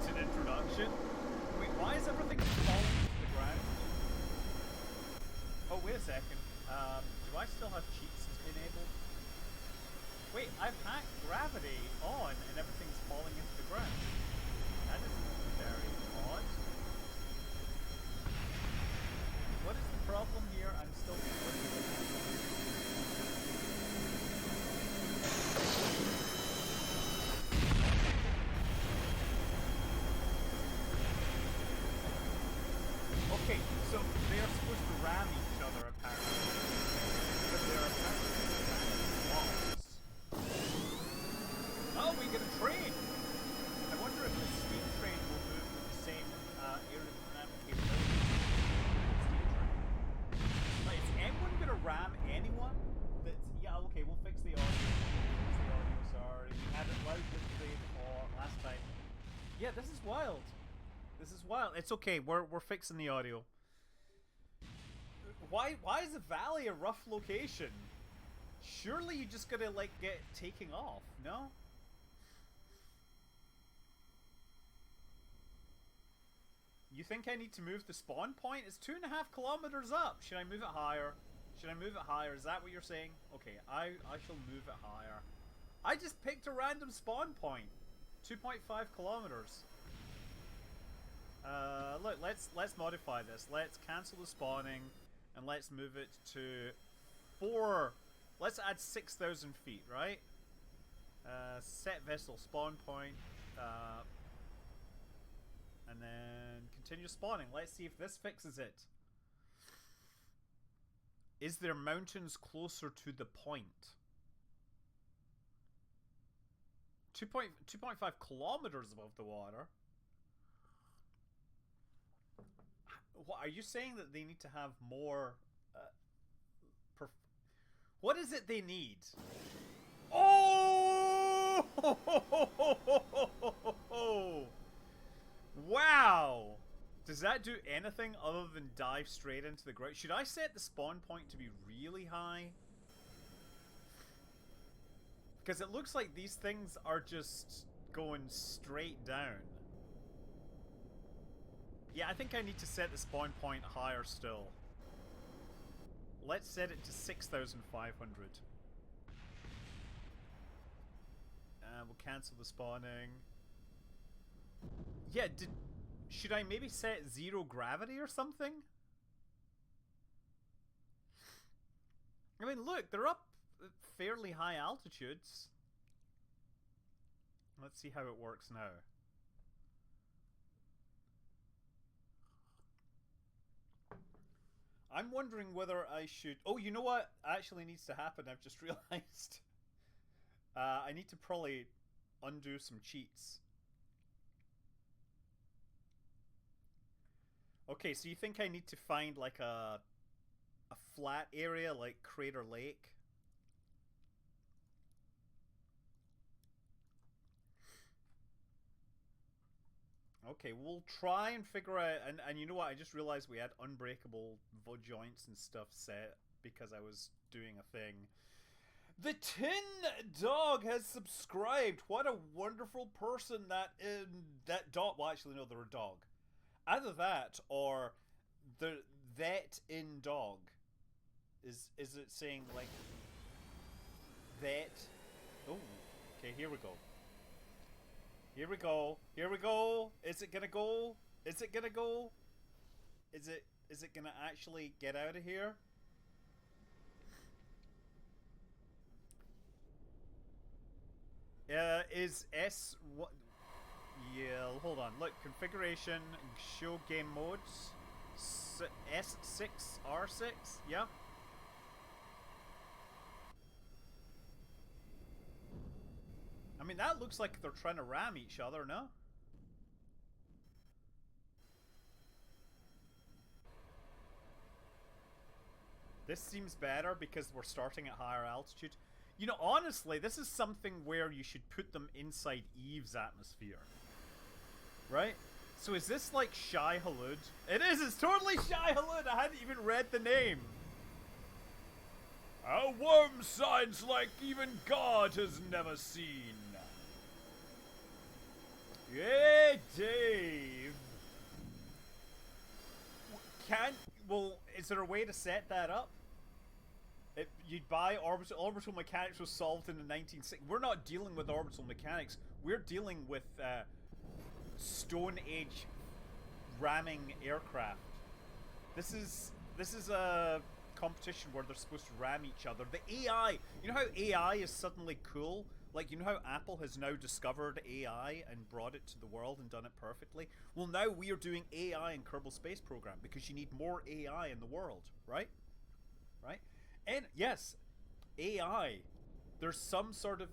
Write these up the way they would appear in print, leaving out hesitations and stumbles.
What an introduction. Wait, why is everything falling to the ground? Oh, wait a second. Do I still have cheats enabled? Wait, I've hacked gravity on and everything's falling into the ground. That is very odd. What is the problem here? I'm still okay, so they're supposed to ram each other apparently. But they're apparently walls. Oh, we get a train! I wonder if the steam train will move with the same aerodynamic capability. Steam train. Like, is anyone gonna ram anyone? That's, yeah, okay, we'll fix the audio. Fix the audio, sorry. We had it loud yesterday before, last time. Yeah, this is wild. This is wild. It's okay, we're fixing the audio. Why is the valley a rough location? Surely you just gotta, like, get taking off, no? You think I need to move the spawn point? It's 2.5 kilometers up. Should I move it higher? Should I move it higher? Is that what you're saying? Okay, I shall move it higher. I just picked a random spawn point. 2.5 kilometers. Look, let's modify this. Let's cancel the spawning and let's move it to 4. Let's add 6,000 feet, right? Set vessel spawn point. And then continue spawning. Let's see if this fixes it. Is there mountains closer to the point? 2.5 kilometers above the water. What are you saying, that they need to have more? What is it they need? Oh! Wow! Does that do anything other than dive straight into the ground? Should I set the spawn point to be really high? Because it looks like these things are just going straight down. Yeah, I think I need to set the spawn point higher still. Let's set it to 6,500. We'll cancel the spawning. Yeah, should I maybe set 0 gravity or something? I mean, look, they're up at fairly high altitudes. Let's see how it works now. I'm wondering whether I should... Oh, you know what actually needs to happen? I've just realized. I need to probably undo some cheats. Okay, so you think I need to find like a flat area like Crater Lake? Okay, we'll try and figure out, and you know what, I just realized we had unbreakable joints and stuff set because I was doing a thing. The Tin Dog has subscribed. What a wonderful person that dog. Well, actually, no, they're a dog. Either that or that in dog. Is it saying like that? Oh, okay. Here we go. Here we go. Here we go. Is it gonna go? Is it gonna go? Is it gonna actually get out of here? Is S what? Yeah, hold on. Look, configuration, show game modes, S6R6. Yeah. I mean, that looks like they're trying to ram each other, no? This seems better because we're starting at higher altitude. You know, honestly, this is something where you should put them inside Eve's atmosphere. Right? So is this like Shai Hulud? It is! It's totally Shai Hulud! I hadn't even read the name! A worm signs like even God has never seen. Ye Is there a way to set that up? You'd buy orbital mechanics was solved in the 1960s. We're not dealing with orbital mechanics. We're dealing with Stone Age ramming aircraft. This is a competition where they're supposed to ram each other. The AI, you know how AI is suddenly cool? Like, you know how Apple has now discovered AI and brought it to the world and done it perfectly? Well, now we are doing AI in Kerbal Space Program because you need more AI in the world, right? Right? And yes, AI. There's some sort of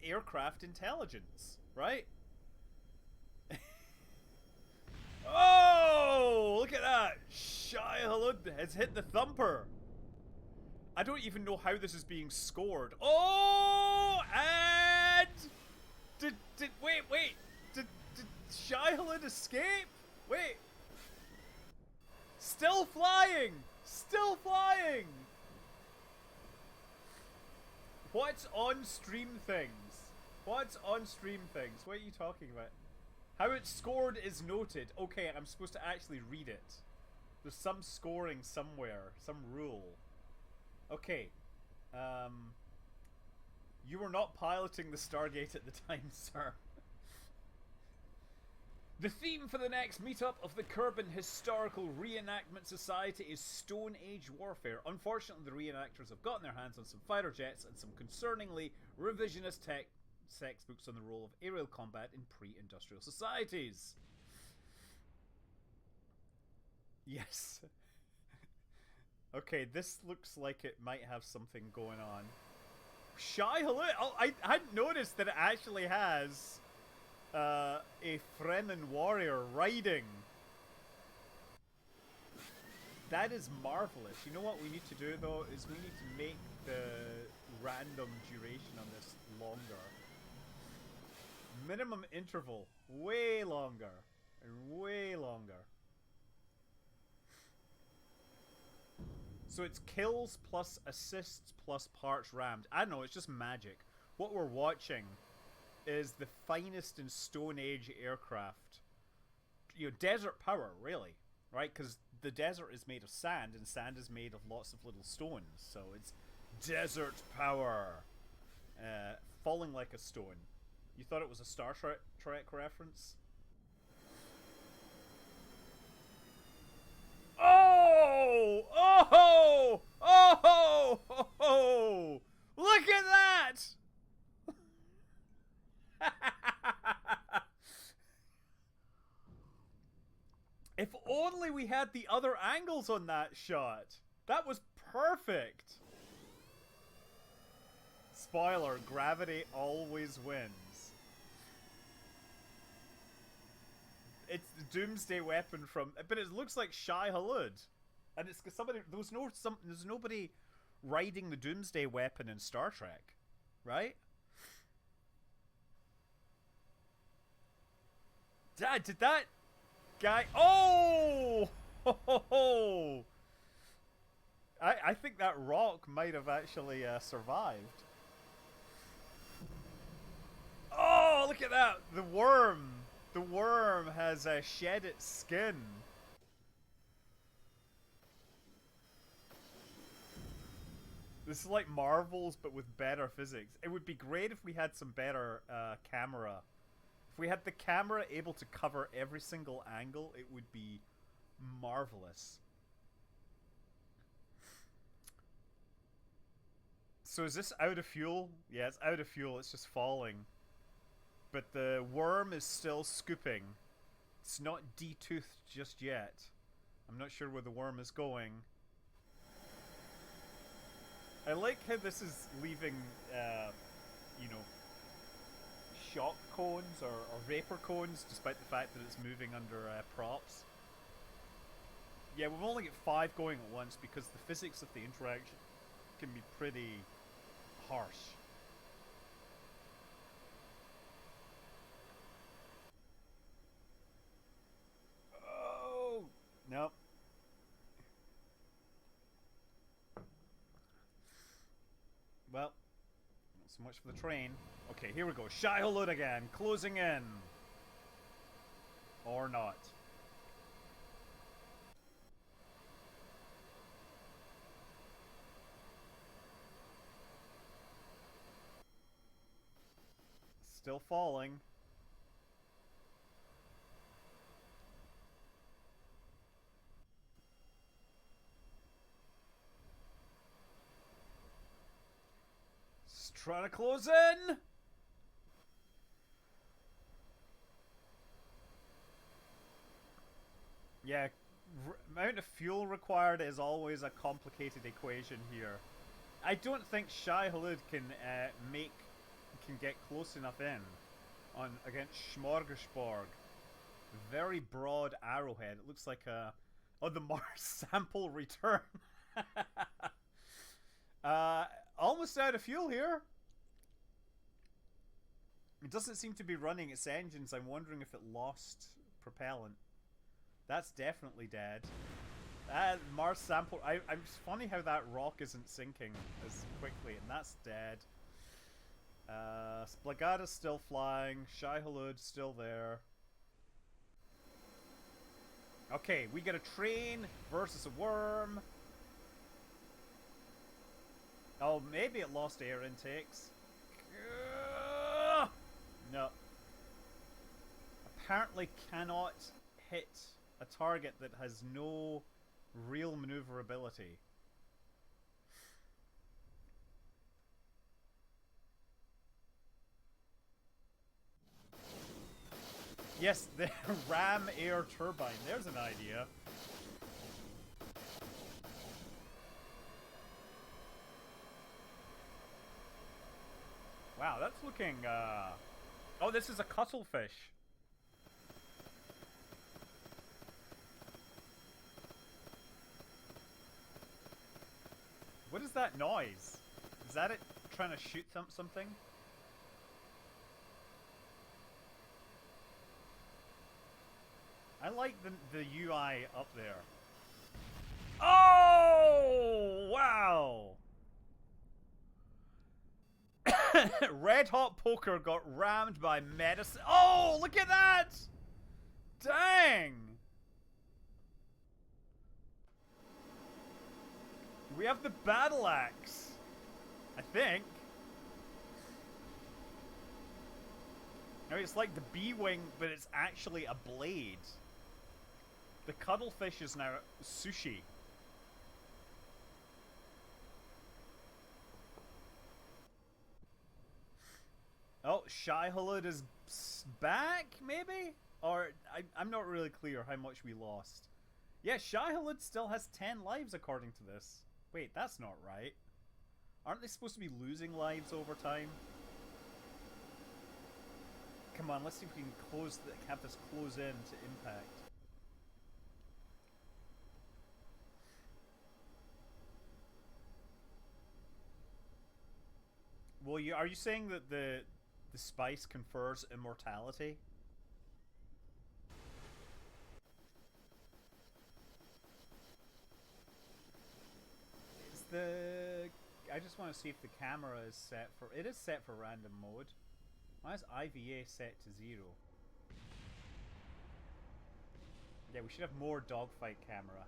aircraft intelligence, right? Oh, look at that! Shai Hulud has hit the thumper. I don't even know how this is being scored. Oh, and wait, did Shai Hulud escape? Wait, still flying, still flying. What's on stream things? What's on stream things? What are you talking about? How it's scored is noted. Okay, I'm supposed to actually read it. There's some scoring somewhere, some rule. Okay. You were not piloting the Stargate at the time, sir. The theme for the next meetup of the Kerbin Historical Reenactment Society is Stone Age warfare. Unfortunately, the reenactors have gotten their hands on some fighter jets and some concerningly revisionist textbooks on the role of aerial combat in pre-industrial societies. Yes. Okay, this looks like it might have something going on. Shai Hulud! Oh, I hadn't noticed that it actually has a Fremen warrior riding. That is marvelous. You know what we need to do though is we need to make the random duration on this longer. Minimum interval way longer and way longer. So it's kills plus assists plus parts rammed. I don't know, it's just magic. What we're watching is the finest in Stone Age aircraft. You know, desert power, really. Right? Because the desert is made of sand, and sand is made of lots of little stones. So it's desert power. Falling like a stone. You thought it was a Star Trek reference? Oh! Oh! Oh! Oh! Oh! Look at that! If only we had the other angles on that shot. That was perfect. Spoiler, gravity always wins. It's the Doomsday weapon from, but it looks like Shai Hulud, and it's somebody. There's nobody riding the Doomsday weapon in Star Trek, right? Did that guy? Oh! Ho, ho, ho. I think that rock might have actually survived. Oh, look at that! The worm. The worm has shed its skin. This is like Marvels, but with better physics. It would be great if we had some better camera. If we had the camera able to cover every single angle, it would be marvelous. So is this out of fuel? Yeah, it's out of fuel. It's just falling. But the worm is still scooping. It's not detoothed just yet. I'm not sure where the worm is going. I like how this is leaving, you know, shock cones or vapor cones, despite the fact that it's moving under props. Yeah, we've only got 5 going at once because the physics of the interaction can be pretty harsh. Oh! Nope. Well, not so much for the train. Okay, here we go. Shai Hulud again, closing in. Or not. still falling. Just trying to close in. Yeah, amount of fuel required is always a complicated equation here. I don't think Shai Hulud can get close enough in on against Smorgasbord. Very broad arrowhead. It looks like a the Mars sample return. Almost out of fuel here. It doesn't seem to be running its engines. I'm wondering if it lost propellant. That's definitely dead. Mars sample. It's funny how that rock isn't sinking as quickly, and that's dead. Splagada's still flying. Shai Hulud still there. Okay, we get a train versus a worm. Oh, maybe it lost air intakes. No. Apparently cannot hit a target that has no real maneuverability. Yes, the ram air turbine. There's an idea. Wow, that's looking, Oh, this is a cuttlefish. What is that noise? Is that it trying to shoot something? I like the UI up there. Oh, wow! Red Hot Poker got rammed by medicine. Oh, look at that! Dang! We have the battle axe, I think. I mean, it's like the B-wing, but it's actually a blade. The cuttlefish is now sushi. Oh, Shai Hulud is back, maybe? Or, I'm not really clear how much we lost. Yeah, Shai Hulud still has 10 lives according to this. Wait, that's not right. Aren't they supposed to be losing lives over time? Come on, let's see if we can have this close in to impact. Well, are you saying that the spice confers immortality? I just want to see if the camera is set for... It is set for random mode. Why is IVA set to 0? Yeah, we should have more dogfight camera.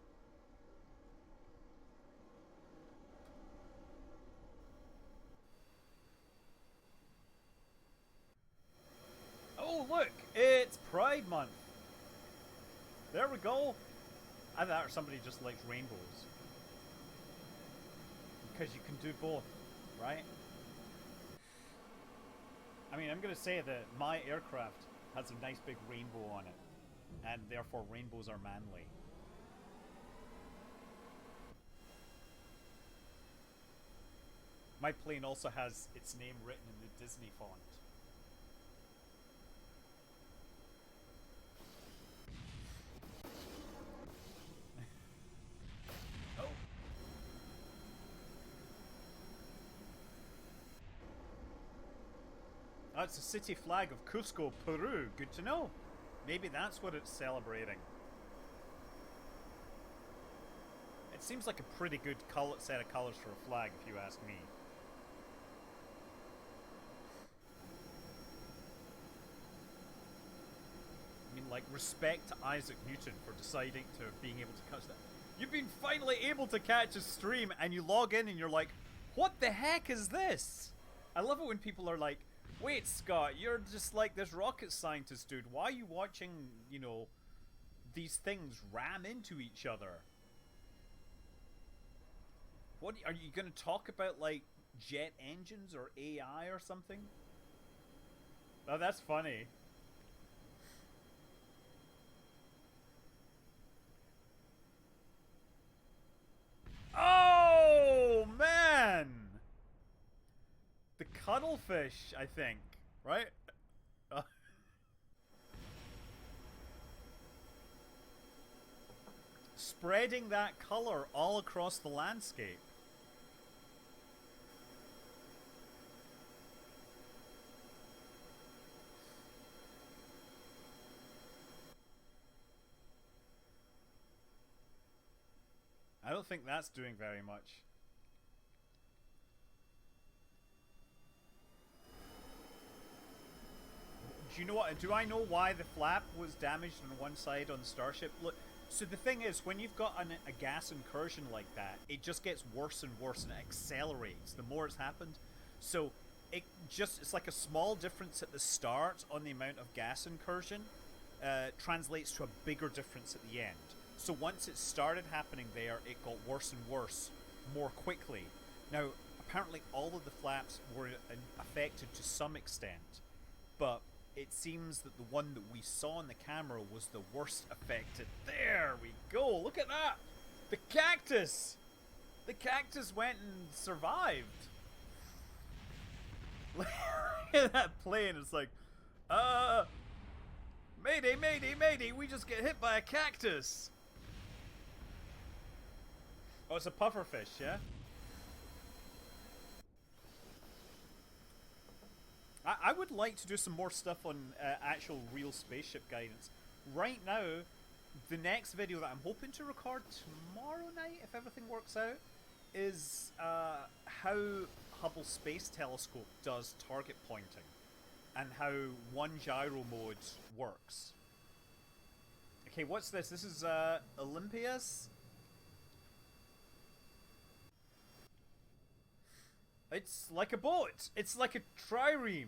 Oh, look! It's Pride Month! There we go! I thought somebody just likes rainbows. Because you can do both, right? I mean, I'm going to say that my aircraft has a nice big rainbow on it. And therefore rainbows are manly. My plane also has its name written in the Disney font. Oh, it's a city flag of Cusco, Peru. Good to know. Maybe that's what it's celebrating. It seems like a pretty good set of colors for a flag, if you ask me. I mean, like, respect to Isaac Newton for deciding to being able to catch that. You've been finally able to catch a stream, and you log in and you're like, what the heck is this? I love it when people are like, Wait, Scott, you're just like this rocket scientist dude. Why are you watching, you know, these things ram into each other? What are you going to talk about, like jet engines or AI or something? Oh, that's funny. Oh man, the cuttlefish, I think, right? Uh, Spreading that color all across the landscape. I don't think that's doing very much. Do you know what? Do I know why the flap was damaged on one side on Starship? Look, so the thing is, when you've got a gas incursion like that, it just gets worse and worse, and it accelerates the more it's happened. So it's like a small difference at the start on the amount of gas incursion translates to a bigger difference at the end. So once it started happening there, it got worse and worse more quickly. Now, apparently, all of the flaps were affected to some extent, but it seems that the one that we saw on the camera was the worst affected. There we go. Look at that. The cactus. The cactus went and survived. Look at that plane. It's like, mayday, mayday, mayday. We just get hit by a cactus. Oh, it's a pufferfish, yeah? I would like to do some more stuff on actual real spaceship guidance. Right now, the next video that I'm hoping to record tomorrow night, if everything works out, is how Hubble Space Telescope does target pointing and how one gyro mode works. Okay, what's this? This is Olympias? It's like a boat. It's like a trireme.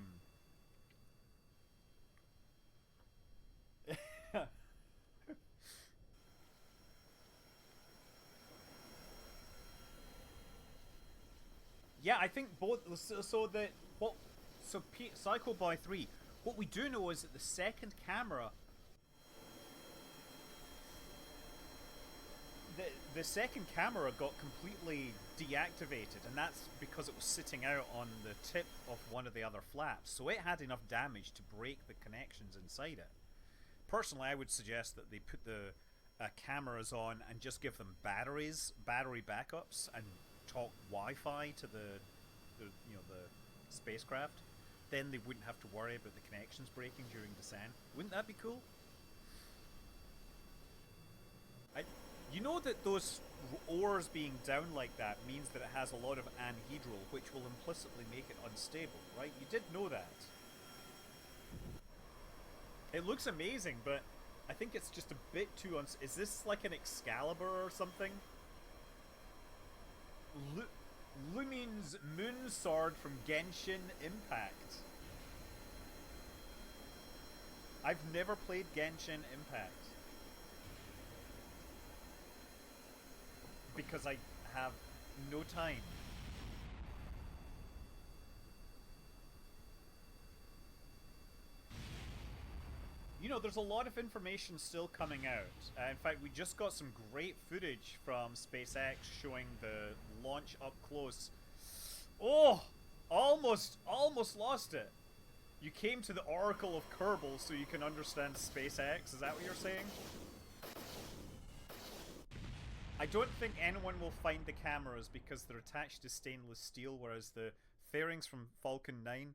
Yeah, I think both. So the what? So Psycho Boy 3. What we do know is that the second camera, the second camera got completely deactivated, and that's because it was sitting out on the tip of one of the other flaps. So it had enough damage to break the connections inside it. Personally, I would suggest that they put the cameras on and just give them battery backups, and talk Wi-Fi to the spacecraft. Then they wouldn't have to worry about the connections breaking during descent. Wouldn't that be cool? You know that those ores being down like that means that it has a lot of anhedral, which will implicitly make it unstable, right? You did know that. It looks amazing, but I think it's just a bit too is this like an Excalibur or something? Lumin's moon sword from Genshin Impact. I've never played Genshin Impact because I have no time. You know, there's a lot of information still coming out. In fact, we just got some great footage from SpaceX showing the launch up close. Oh, almost lost it. You came to the Oracle of Kerbal so you can understand SpaceX. Is that what you're saying? I don't think anyone will find the cameras because they're attached to stainless steel, whereas the fairings from Falcon 9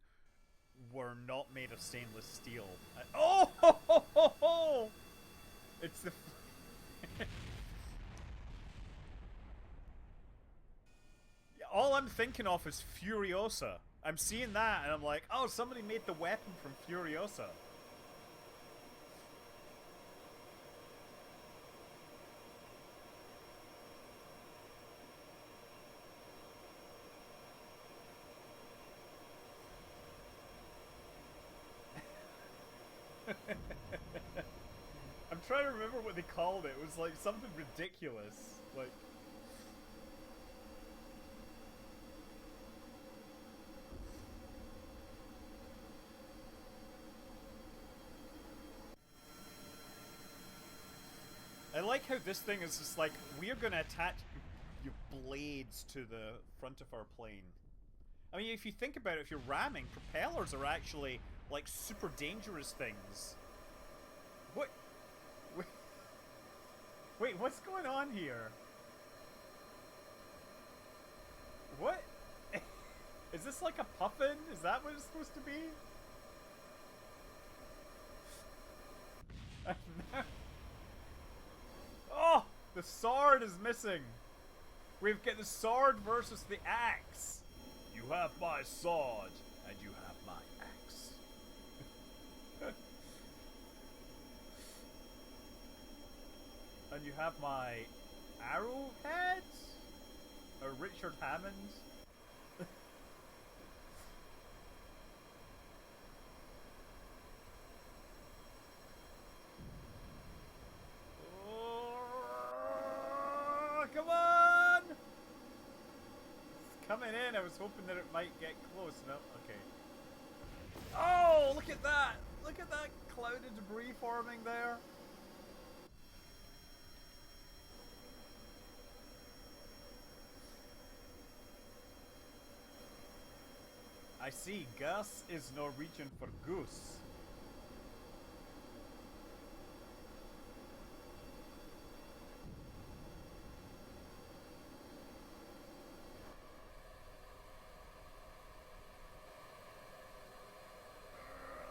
were not made of stainless steel. Oh! Ho, ho, ho, ho! It's the... All I'm thinking of is Furiosa. I'm seeing that and I'm like, oh, somebody made the weapon from Furiosa. I'm trying to remember what they called it. It was like something ridiculous. Like. I like how this thing is just like, we're gonna attach your blades to the front of our plane. I mean, if you think about it, if you're ramming, propellers are actually, like, super dangerous things. What? Wait, what's going on here? What? Is this like a puffin? Is that what it's supposed to be? Oh! The sword is missing! We've got the sword versus the axe! You have my sword, and you have my axe. And you have my arrowhead? Or Richard Hammond? Oh, come on! It's coming in. I was hoping that it might get close. No, okay. Oh, look at that! Look at that cloud of debris forming there. I see. Gus is Norwegian for goose.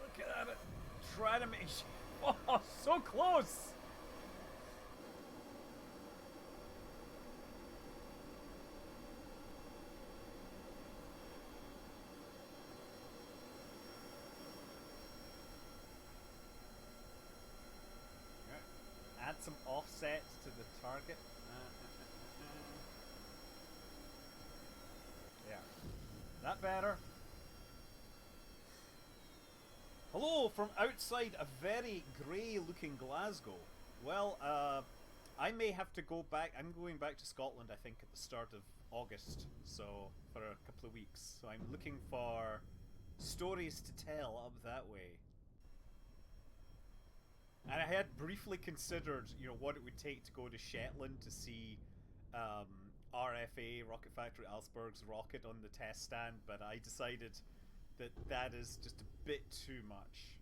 Look at it. Try to make. Oh, so close. Add some offsets to the target. Yeah. That better? Hello from outside a very grey looking Glasgow. Well, I may have to go back. I'm going back to Scotland, I think, at the start of August. So, for a couple of weeks. So I'm looking for stories to tell up that way. And I had briefly considered, you know, what it would take to go to Shetland to see RFA, Rocket Factory Alsberg's rocket on the test stand, but I decided that that is just a bit too much.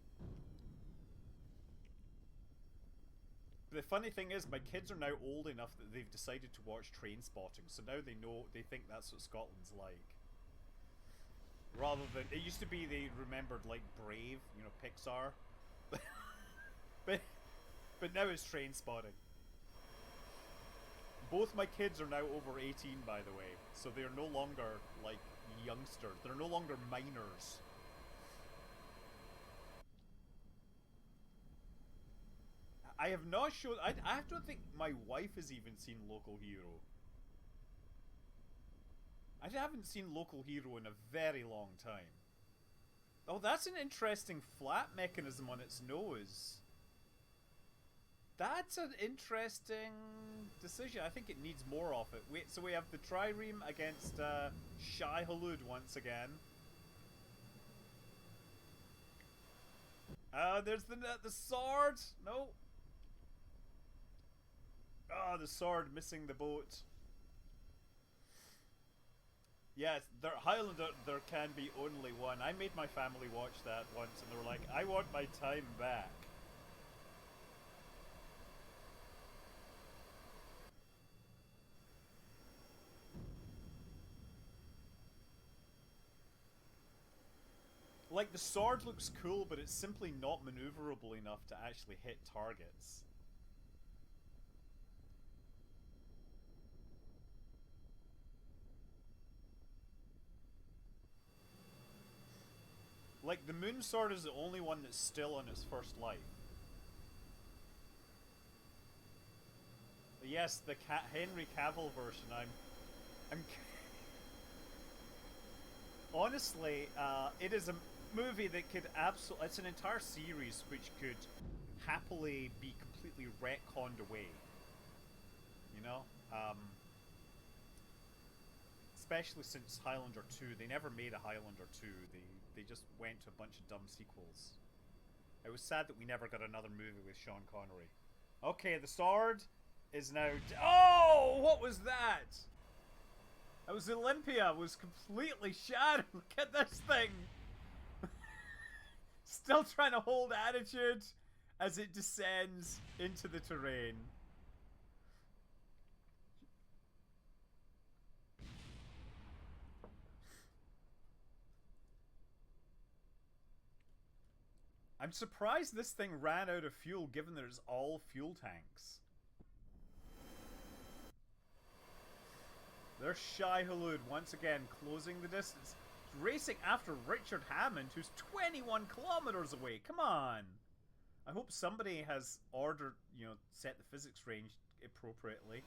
But the funny thing is, my kids are now old enough that they've decided to watch Train Spotting, so now they know, they think that's what Scotland's like. Rather than, it used to be they remembered like Brave, you know, Pixar. But now it's Train Spotting. Both my kids are now over 18, by the way, so they're no longer like youngsters. They're no longer minors. I have not shown. I don't think my wife has even seen Local Hero. I haven't seen Local Hero in a very long time. Oh, that's an interesting flap mechanism on its nose. That's an interesting decision. I think it needs more of it. Wait, so we have the trireme against Shai Hulud once again. There's the sword. No. Oh, the sword missing the boat. Yes, Highlander, there can be only one. I made my family watch that once, and they were like, I want my time back. Like, the sword looks cool, but it's simply not maneuverable enough to actually hit targets. Like, the moon sword is the only one that's still on its first life. Yes, the Henry Cavill version. I'm honestly, it is a. movie that could absolutely... It's an entire series which could happily be completely retconned away. You know? Especially since Highlander 2. They never made a Highlander 2. They just went to a bunch of dumb sequels. It was sad that we never got another movie with Sean Connery. Okay, the sword is now... Oh! What was that? That was Olympia. Was completely shattered. Look at this thing. Still trying to hold attitude as it descends into the terrain. I'm surprised this thing ran out of fuel given there's all fuel tanks. There's Shai Hulud once again closing the distance. Racing after Richard Hammond, who's 21 kilometers away. Come on. I hope somebody has ordered, you know, set the physics range appropriately.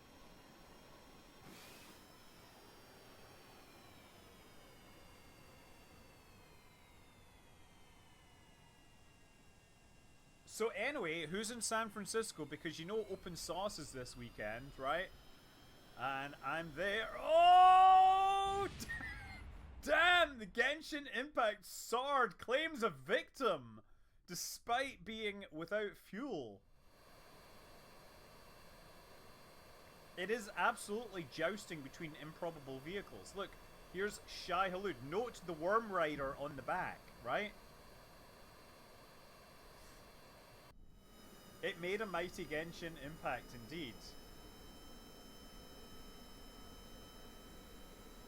So anyway, who's in San Francisco? Because you know Open Sauce is this weekend, right? And I'm there. Oh! Damn! The Genshin Impact sword claims a victim despite being without fuel. It is absolutely jousting between improbable vehicles. Look, here's Shai Hulud. Note the Worm Rider on the back, right? It made a mighty Genshin Impact indeed.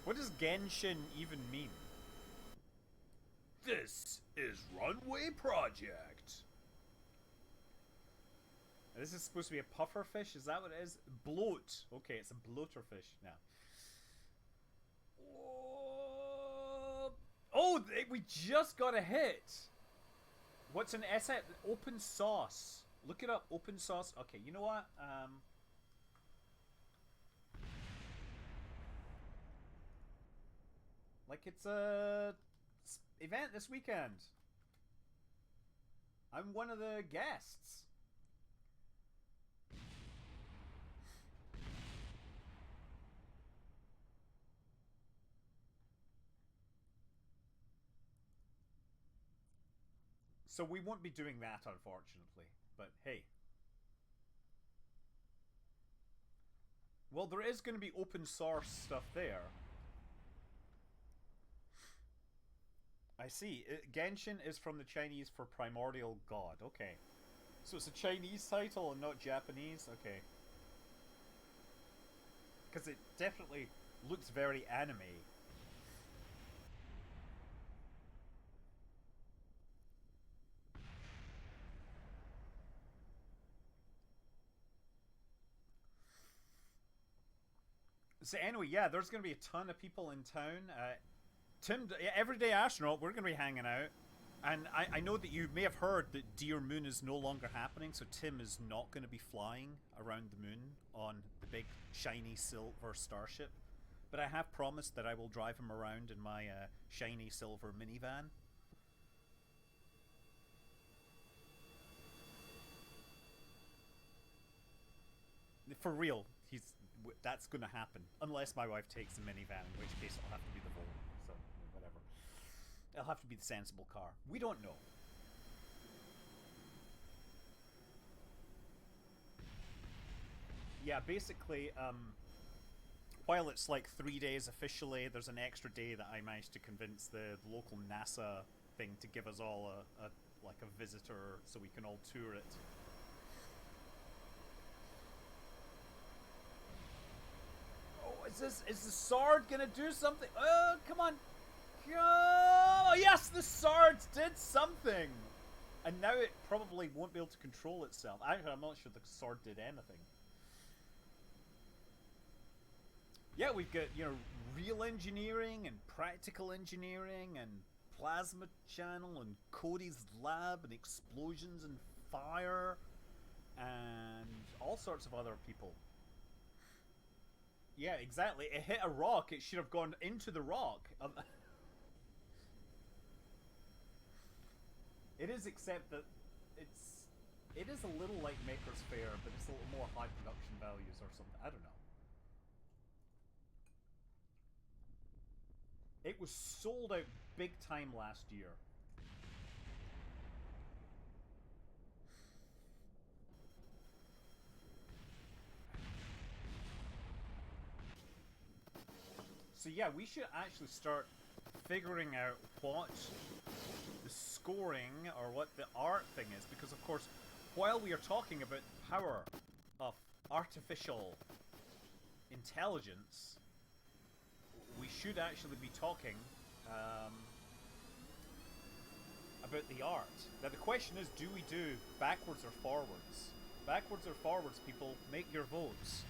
What does Genshin even mean? This is Runway Project. This is supposed to be a pufferfish? Is that what it is? Bloat. Okay, it's a bloaterfish now. Oh, we just got a hit. What's an S6R6? Open Sauce. Look it up. Open Sauce. Okay, you know what? Like it's a event this weekend. I'm one of the guests. So we won't be doing that, unfortunately. But hey. Well, there is going to be open source stuff there. I see. Genshin is from the Chinese for primordial god. Okay. So it's a Chinese title and not Japanese? Okay. Because it definitely looks very anime. So anyway, yeah, there's going to be a ton of people in town. Tim, Everyday Astronaut, we're going to be hanging out. And I know that you may have heard that Dear Moon is no longer happening, so Tim is not going to be flying around the moon on the big shiny silver starship. But I have promised that I will drive him around in my shiny silver minivan. For real, that's going to happen. Unless my wife takes the minivan, in which case it'll have to be the Volvo. So, whatever. It'll have to be the sensible car. We don't know. Yeah, basically, while it's like 3 days officially, there's an extra day that I managed to convince the local NASA thing to give us all like a visitor so we can all tour it. Is the sword gonna do something? Oh, come on. Oh, yes, the sword did something. And now it probably won't be able to control itself. Actually, I'm not sure the sword did anything. Yeah, we've got, you know, real engineering and practical engineering and plasma channel and Cody's lab and explosions and fire and all sorts of other people. Yeah, exactly. It hit a rock. It should have gone into the rock. It is, except that it is a little like Maker's Fair, but it's a little more high production values or something. I don't know. It was sold out big time last year. So yeah, we should actually start figuring out what the scoring or what the art thing is, because of course, while we are talking about the power of artificial intelligence, we should actually be talking about the art. Now the question is, do we do backwards or forwards? Backwards or forwards, people, make your votes.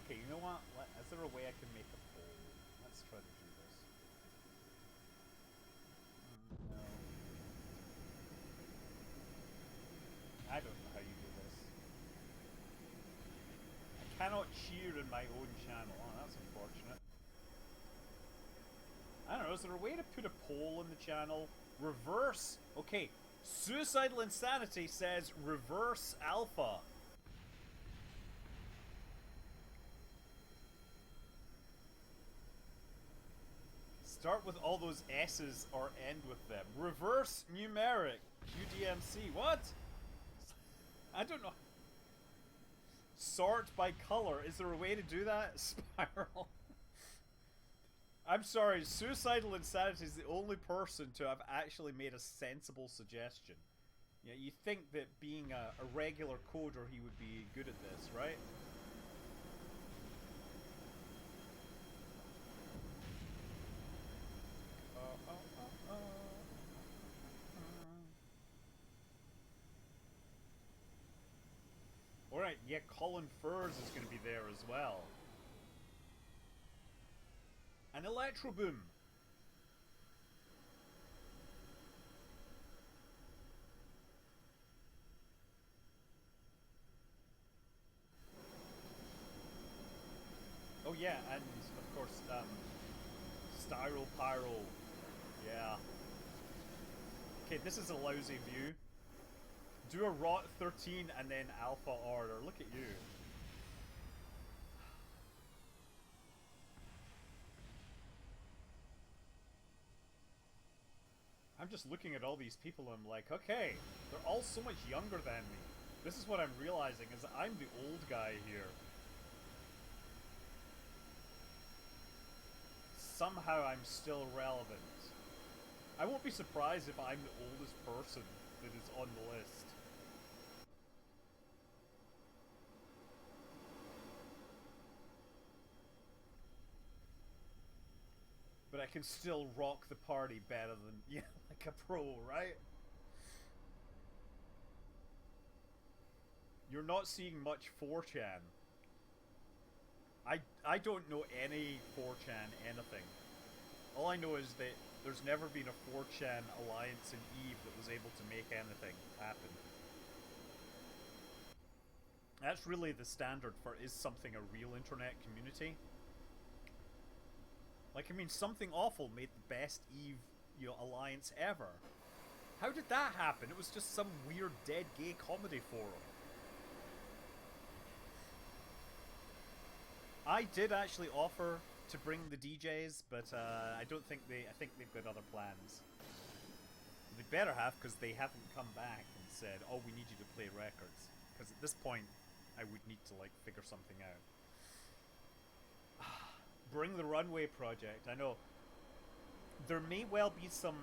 Okay, you know what? Is there a way I can make a poll? Let's try to do this. No. I don't know how you do this. I cannot cheer in my own channel. Oh, that's unfortunate. I don't know, is there a way to put a poll in the channel? Reverse. Okay, Suicidal Insanity says reverse alpha. Start with all those S's or end with them. Reverse numeric. QDMC. What? I don't know. Sort by color. Is there a way to do that? Spiral. I'm sorry. Suicidal Insanity is the only person to have actually made a sensible suggestion. Yeah, you think that being a regular coder, he would be good at this, right? Alright, yeah, Colin Furs is going to be there as well. An Electro Boom. Oh yeah, and of course, Styro Pyro. Yeah. Okay, this is a lousy view. Do a Rot 13 and then Alpha Order. Look at you. I'm just looking at all these people and I'm like, okay, they're all so much younger than me. This is what I'm realizing, is that I'm the old guy here. Somehow I'm still relevant. I won't be surprised if I'm the oldest person that is on the list. But I can still rock the party better than, yeah, like a pro, right? You're not seeing much 4chan. I don't know any 4chan anything. All I know is that there's never been a 4chan alliance in EVE that was able to make anything happen. That's really the standard for, is something a real internet community? Like, I mean, Something Awful made the best EVE, alliance ever. How did that happen? It was just some weird dead gay comedy forum. I did actually offer to bring the DJs, but I don't think I think they've got other plans. They better have, because they haven't come back and said, oh, we need you to play records. Because at this point, I would need to, like, figure something out. Bring the Runway project. I know. There may well be some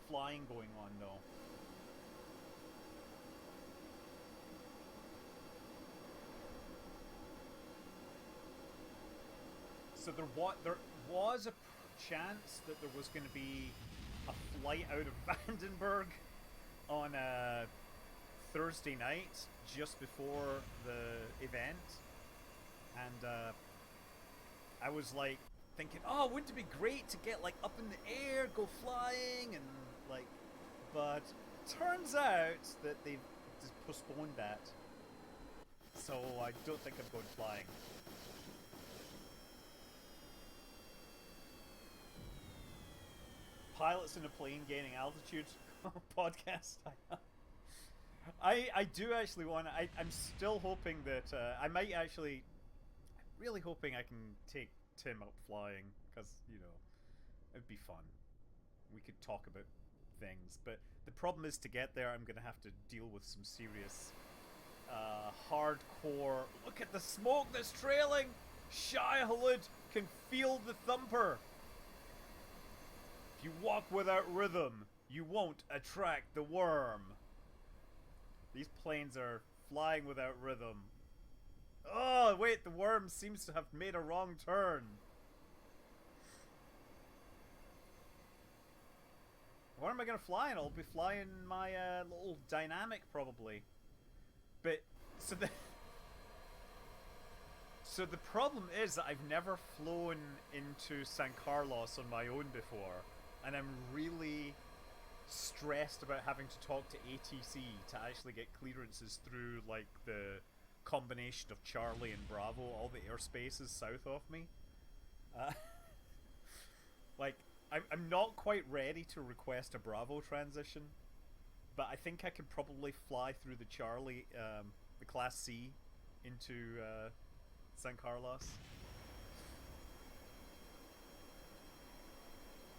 flying going on, though. So there was a chance that there was going to be a flight out of Vandenberg on a Thursday night just before the event, and I was like thinking, oh, wouldn't it be great to get like up in the air, go flying, and like, but turns out that they've just postponed that. So I don't think I'm going flying. Pilots in a plane gaining altitude podcast. I do actually want to. I'm still hoping that I might actually. Really hoping I can take Tim up flying because, you know, it'd be fun. We could talk about things, but the problem is to get there, I'm going to have to deal with some serious, hardcore. Look at the smoke that's trailing. Shai Hulud can feel the thumper. If you walk without rhythm, you won't attract the worm. These planes are flying without rhythm. Oh, wait, the worm seems to have made a wrong turn. What am I going to fly in? I'll be flying my little dynamic, probably. But, so the problem is that I've never flown into San Carlos on my own before. And I'm really stressed about having to talk to ATC to actually get clearances through, like, the combination of Charlie and Bravo, all the airspaces south of me. Like, I'm not quite ready to request a Bravo transition, but I think I could probably fly through the Charlie, the Class C, into San Carlos.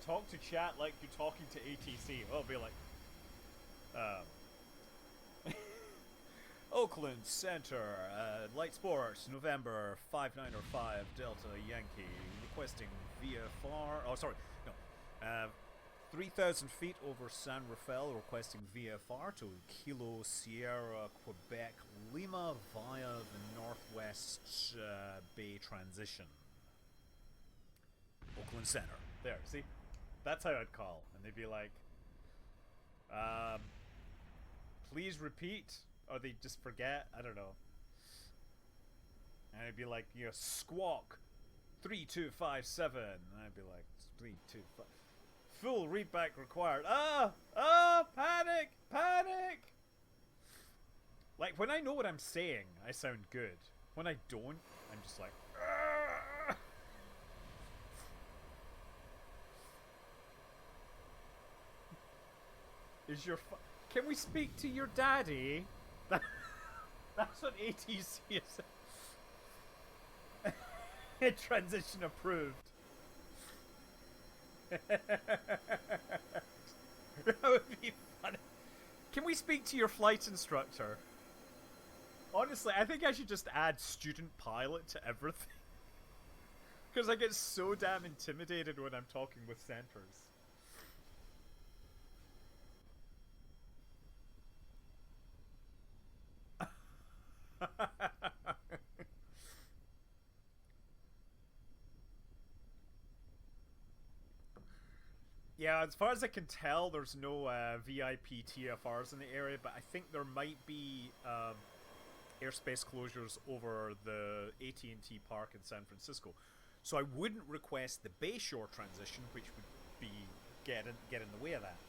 Talk to chat like you're talking to ATC. Oh, it'll be like, Oakland Center, Light Sports, November 5905 Delta Yankee, requesting VFR. Oh, sorry, no. 3,000 feet over San Rafael, requesting VFR to Kilo Sierra, Quebec, Lima via the Northwest Bay transition. Oakland Center. There, see? That's how I'd call. And they'd be like, please repeat. Or they just forget. I don't know. And it'd be like, you know, squawk 3257. And I'd be like, 325. Full readback required. Panic! Panic! Like, when I know what I'm saying, I sound good. When I don't, I'm just like, Argh! Is your can we speak to your daddy? That's what ATC is. Transition approved. That would be funny. Can we speak to your flight instructor? Honestly, I think I should just add student pilot to everything. Because I get so damn intimidated when I'm talking with centers. Yeah, as far as I can tell, there's no VIP TFRs in the area, but I think there might be airspace closures over the AT&T Park in San Francisco. So I wouldn't request the Bayshore transition, which would be get in the way of that.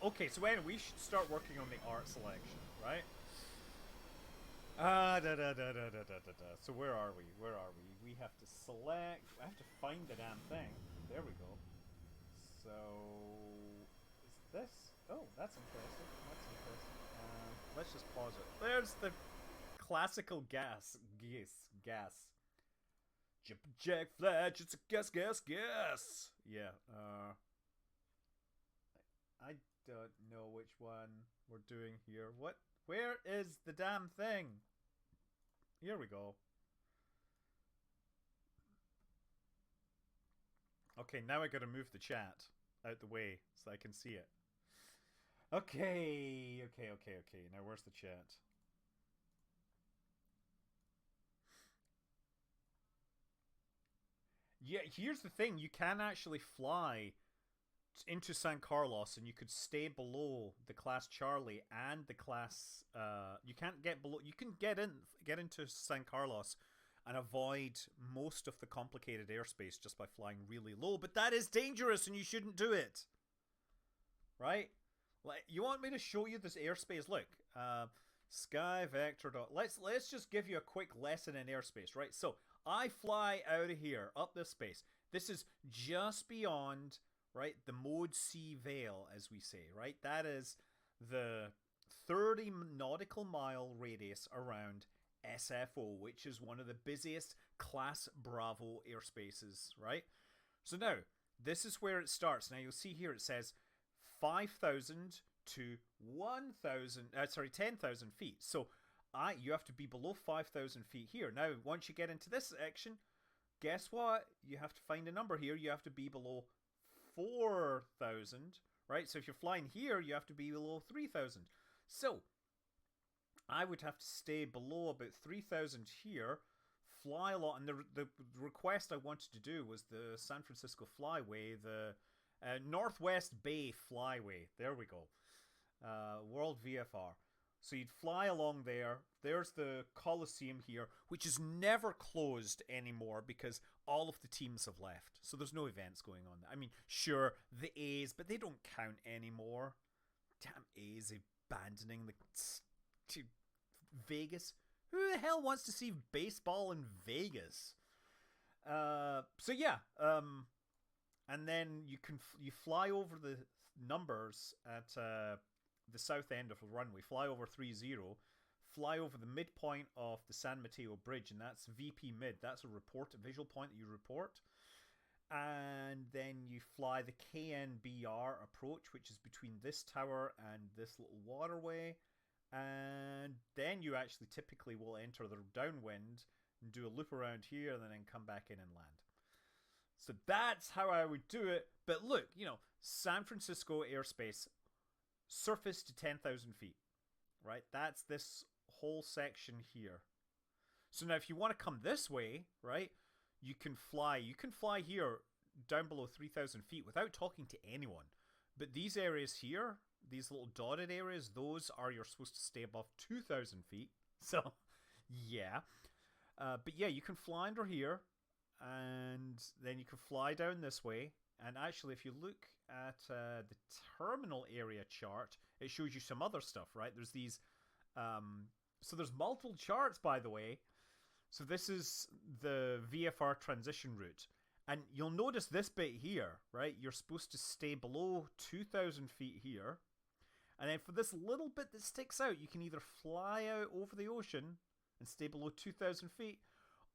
Okay, so anyway, we should start working on the art selection, right? So where are we? Where are we? We have to select. I have to find the damn thing. There we go. So is this? Oh, that's impressive. That's impressive. Let's just pause it. There's the classical gas. Jip Jack Fletch. It's a guess. Yeah. I don't know which one we're doing here. What? Where is the damn thing? Here we go. Okay, now I gotta move the chat out the way so I can see it. Okay. Now where's the chat? Yeah, here's the thing. You can actually fly into San Carlos, and you could stay below the class Charlie and the class. You can't get below. You can get into San Carlos and avoid most of the complicated airspace just by flying really low. But that is dangerous, and you shouldn't do it. Right? Like, you want me to show you this airspace? Look, sky vector dot. Let's just give you a quick lesson in airspace, right? So I fly out of here up this space. This is just beyond, right, the mode C veil, as we say, right? That is the 30 nautical mile radius around SFO, which is one of the busiest Class Bravo airspaces, right? So now, this is where it starts. Now you'll see here it says 5,000 to 1,000, 10,000 feet. So you have to be below 5,000 feet here. Now, once you get into this section, guess what? You have to find a number here. You have to be below 4,000, right? So if you're flying here, you have to be below 3,000. So I would have to stay below about 3,000 here, fly a lot. And the request I wanted to do was the San Francisco Flyway, the Northwest Bay Flyway. There we go. World VFR. So you'd fly along there. There's the Coliseum here, which is never closed anymore because all of the teams have left. So there's no events going on there. I mean, sure, the A's, but they don't count anymore. Damn A's abandoning to Vegas. Who the hell wants to see baseball in Vegas? So yeah, and then you fly over the numbers at the south end of the runway. Fly over 30, fly over the midpoint of the San Mateo Bridge, and that's VP mid. That's a visual point that you report. And then you fly the KNBR approach, which is between this tower and this little waterway. And then you actually typically will enter the downwind and do a loop around here and then come back in and land. So that's how I would do it. But look, San Francisco airspace, surface to 10,000 feet, right? That's this whole section here. So now if you want to come this way, right, you can fly here down below 3,000 feet without talking to anyone. But these areas here, these little dotted areas, those are you're supposed to stay above 2,000 feet. So, yeah. But yeah, you can fly under here, and then you can fly down this way. And actually, if you look at the terminal area chart, it shows you some other stuff, right? There's these... so there's multiple charts, by the way. So this is the VFR transition route. And you'll notice this bit here, right? You're supposed to stay below 2,000 feet here. And then for this little bit that sticks out, you can either fly out over the ocean and stay below 2,000 feet,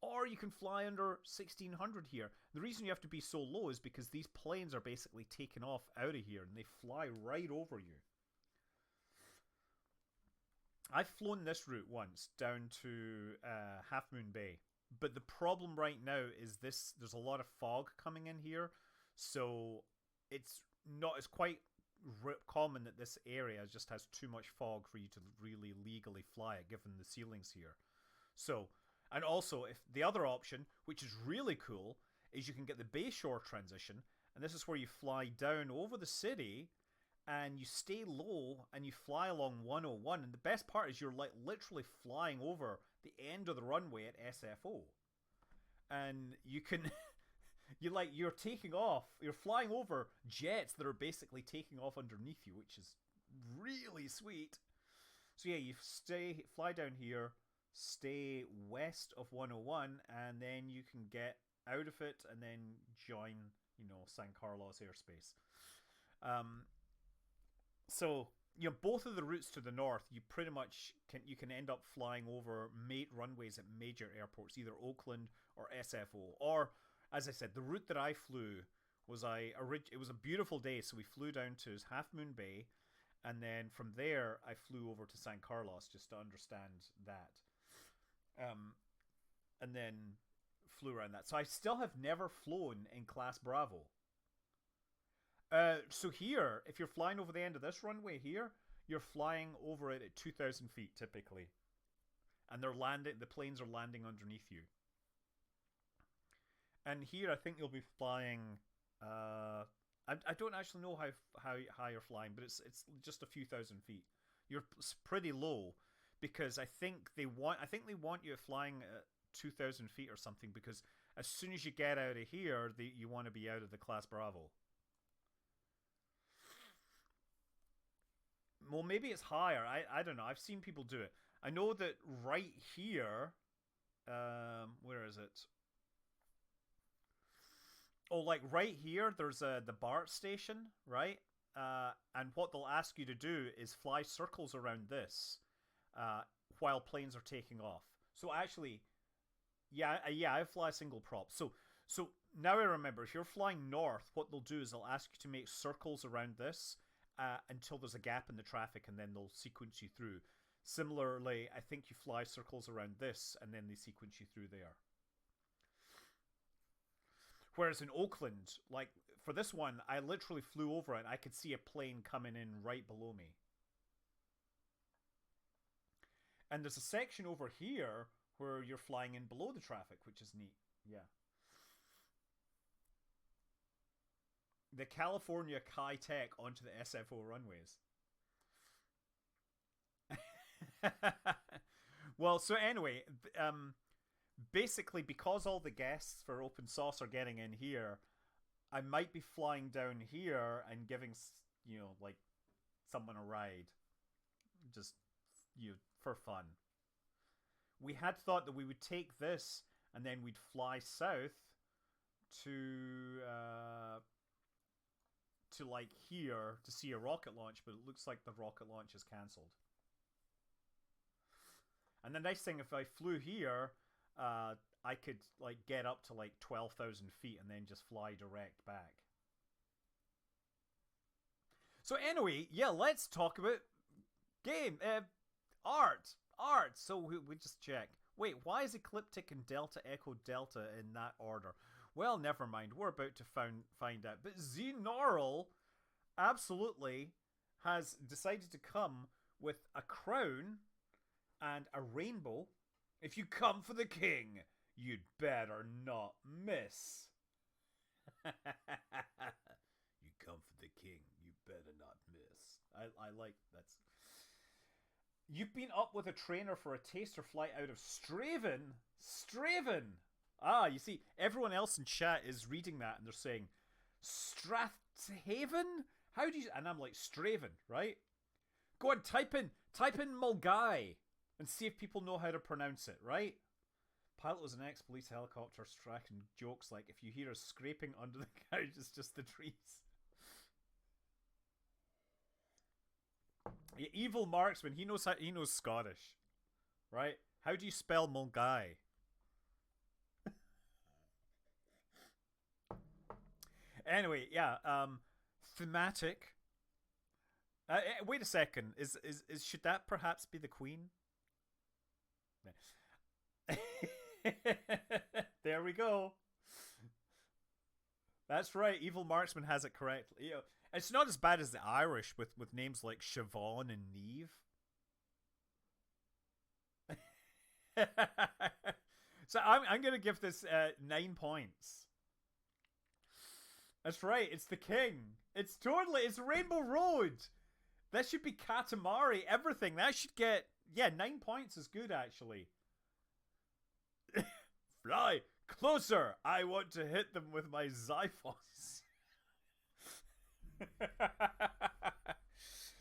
or you can fly under 1,600 here. The reason you have to be so low is because these planes are basically taken off out of here and they fly right over you. I've flown this route once down to Half Moon Bay. But the problem right now is there's a lot of fog coming in here. So it's quite common that this area just has too much fog for you to really legally fly it, given the ceilings here. So, and also, if the other option, which is really cool, is you can get the Bayshore transition, and this is where you fly down over the city, and you stay low, and you fly along 101, and the best part is you're like literally flying over the end of the runway at SFO. And you can... You're taking off, you're flying over jets that are basically taking off underneath you, which is really sweet. So yeah, you fly down here, stay west of 101, and then you can get out of it and then join, San Carlos airspace. So, both of the routes to the north, you pretty much can end up flying over runways at major airports, either Oakland or SFO, or... As I said, the route that I flew was it was a beautiful day, so we flew down to Half Moon Bay, and then from there I flew over to San Carlos just to understand that, and then flew around that. So I still have never flown in Class Bravo. So here, if you're flying over the end of this runway here, you're flying over it at 2,000 feet typically, and the planes are landing underneath you. And here, I think you'll be flying. I don't actually know how high you're flying, but it's just a few thousand feet. You're pretty low because I think they want you flying at 2,000 feet or something, because as soon as you get out of here, you want to be out of the Class Bravo. Well, maybe it's higher. I don't know. I've seen people do it. I know that right here. Where is it? Oh, like right here, there's the BART station, right? And what they'll ask you to do is fly circles around this uh, while planes are taking off. So actually, yeah, I fly a single prop. So now I remember, if you're flying north, what they'll do is they'll ask you to make circles around this until there's a gap in the traffic, and then they'll sequence you through. Similarly, I think you fly circles around this, and then they sequence you through there. Whereas in Oakland, like for this one, I literally flew over it. I could see a plane coming in right below me. And there's a section over here where you're flying in below the traffic, which is neat. Yeah. The California Kai Tech onto the SFO runways. Well, so anyway, basically, because all the guests for Open Source are getting in here, I might be flying down here and giving, like someone a ride, just for fun. We had thought that we would take this and then we'd fly south to like here to see a rocket launch, but it looks like the rocket launch is cancelled. And the nice thing, if I flew here, I could like get up to like 12,000 feet and then just fly direct back. So anyway, yeah, let's talk about art. So we just check. Wait, why is Ecliptic and Delta Echo Delta in that order? Well, never mind. We're about to find out. But Xenaural absolutely has decided to come with a crown and a rainbow. If you come for the king, you'd better not miss. You come for the king, you better not miss. I like that's. You've been up with a trainer for a taster flight out of Straven. Straven. Ah, you see, everyone else in chat is reading that and they're saying Strathaven. How do you? And I'm like Straven, right? Go on, type in Mulgai and see if people know how to pronounce it, right? Pilot was an ex-police helicopter striking jokes like, if you hear a scraping under the couch, it's just the trees. Yeah, evil marksman, he knows Scottish, right? How do you spell Mulgai? Anyway, yeah, thematic. Wait a second, is should that perhaps be the Queen? There we go. That's right. Evil Marksman has it correctly. It's not as bad as the Irish with names like Siobhan and Neve. So I'm gonna give this 9 points. That's right. It's the king. It's Rainbow Road. That should be Katamari. Everything that should get 9 points is good actually. Fly closer. I want to hit them with my Xiphos.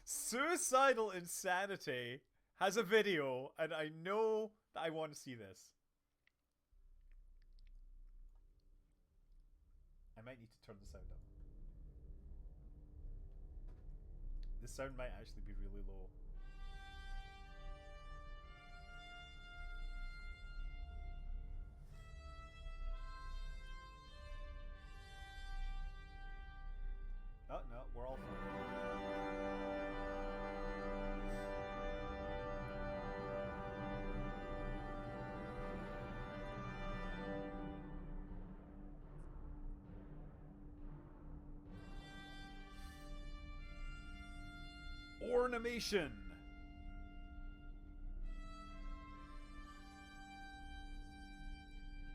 Suicidal Insanity has a video, and I know that I want to see this. I might need to turn the sound up. The sound might actually be really low. Oh, no, we're all fine. Ornamation.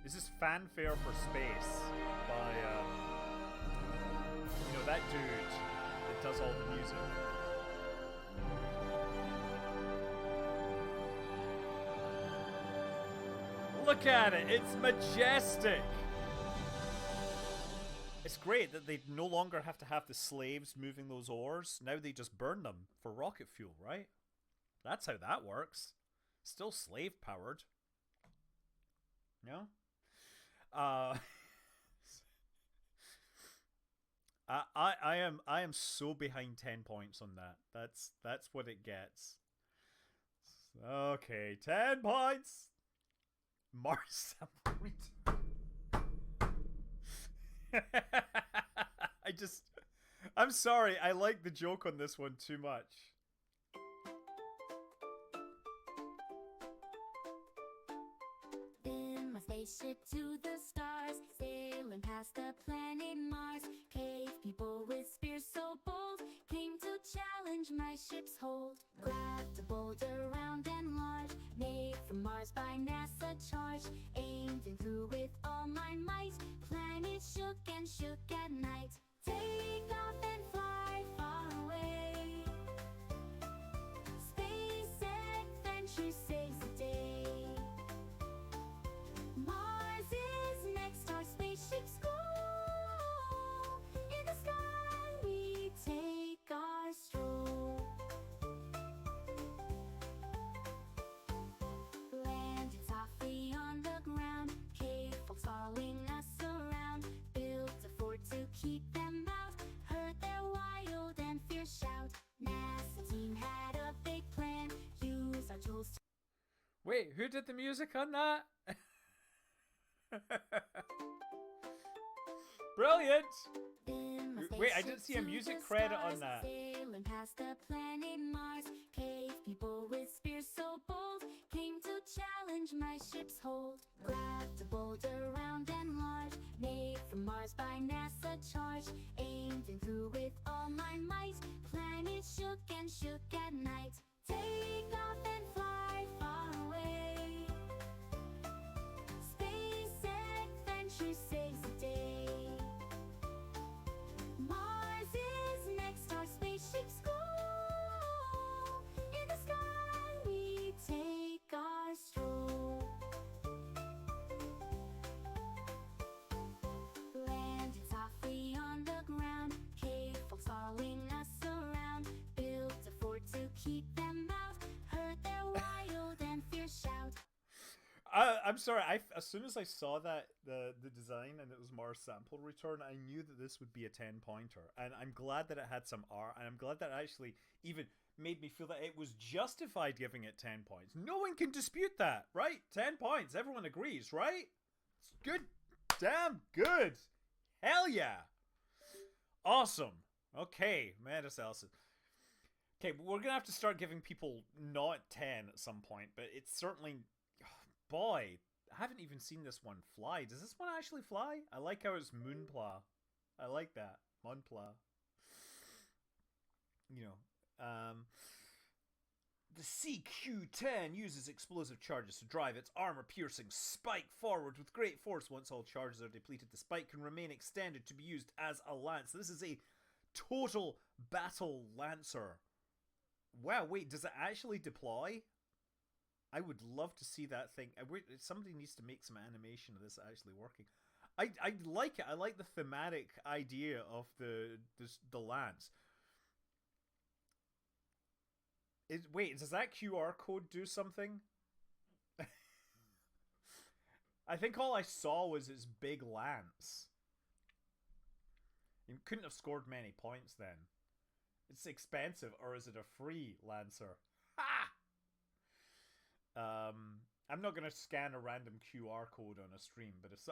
This is Fanfare for Space by that dude that does all the music. Look at it, it's majestic. It's great that they no longer have to have the slaves moving those ores. Now they just burn them for rocket fuel, right? That's how that works. Still slave powered. No? Uh I am so behind 10 points on that. That's what it gets. Okay, 10 points. Mars sample I'm sorry, I like the joke on this one too much. In my spaceship to the stars, sailing past the planet Mars, cave people with spears so bold came to challenge my ship's hold. Grabbed a boulder round and large, made from Mars by NASA charged, aimed and threw with all my might. Planet shook and shook at night. Take off and fly far away. Space adventure saves the day. Mars is next, our spaceships go. In the sky we take our stroll. Landed softly on the ground, cave folks following us around. Built a fort to keep them out, heard their wild and fierce shout. NASA team had a big plan, use our tools to... Wait, who did the music on that? Brilliant! Wait, I didn't see a music credit on that. Sailing past the planet Mars, cave people with spears so bold came to challenge my ship's hold. Grabbed a boulder round and large, made from Mars by NASA charged, aimed and threw with all my might. Planet shook and shook at night. Take off and fly far away. Space adventure saves the day. Mars is next, our spaceships go. In the sky we take our stroll. Landed softly on the ground, cave folks following us around. Built a fort to keep them out, heard their wild and fierce shout. I'm sorry. As soon as I saw that the design and it was Mars sample return, I knew that this would be a 10-pointer, and I'm glad that it had some art, and I'm glad that it actually even made me feel that it was justified giving it 10 points. No one can dispute that, right? 10 points. Everyone agrees, right? It's good. Damn good. Hell yeah. Awesome. Okay, Mantis Allison. Okay, we're gonna have to start giving people not 10 at some point, but it's certainly... Boy, I haven't even seen this one fly. Does this one actually fly? I like how it's Moonpla. I like that. Moonpla. You know. The CQ-10 uses explosive charges to drive its armor-piercing spike forward with great force. Once all charges are depleted, the spike can remain extended to be used as a lance. This is a total battle lancer. Wow, wait, does it actually deploy? I would love to see that thing. Somebody needs to make some animation of this actually working. I like it. I like the thematic idea of the lance. Wait, does that QR code do something? I think all I saw was its big lance. You couldn't have scored many points then. It's expensive, or is it a free lancer? Ha! I'm not gonna scan a random QR code on a stream, but it's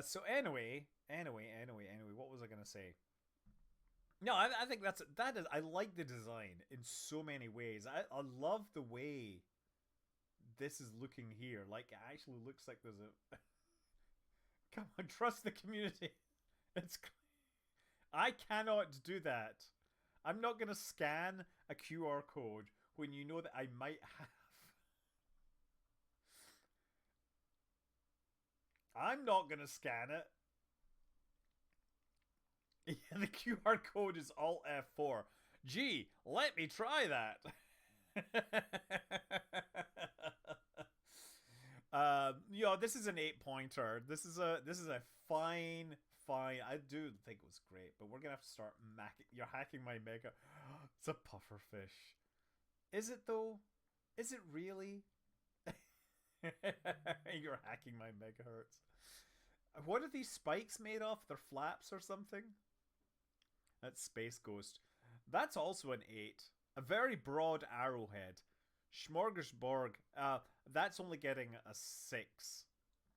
so anyway, what was I gonna say? No, I think that is. I like the design in so many ways. I love the way this is looking here. Like, it actually looks like there's a. Come on, trust the community. It's. I cannot do that. I'm not gonna scan a QR code when you know that I might have. I'm not gonna scan it. Yeah, the QR code is Alt F4. Gee, let me try that. yo, this is an 8-pointer. This is a fine. I do think it was great, but we're gonna have to start You're hacking my mega. It's a pufferfish. Is it though? Is it really? You're hacking my megahertz. What are these spikes made of? They're flaps or something? That's Space Ghost. That's also an 8. A very broad arrowhead. Smorgasbord. That's only getting a 6.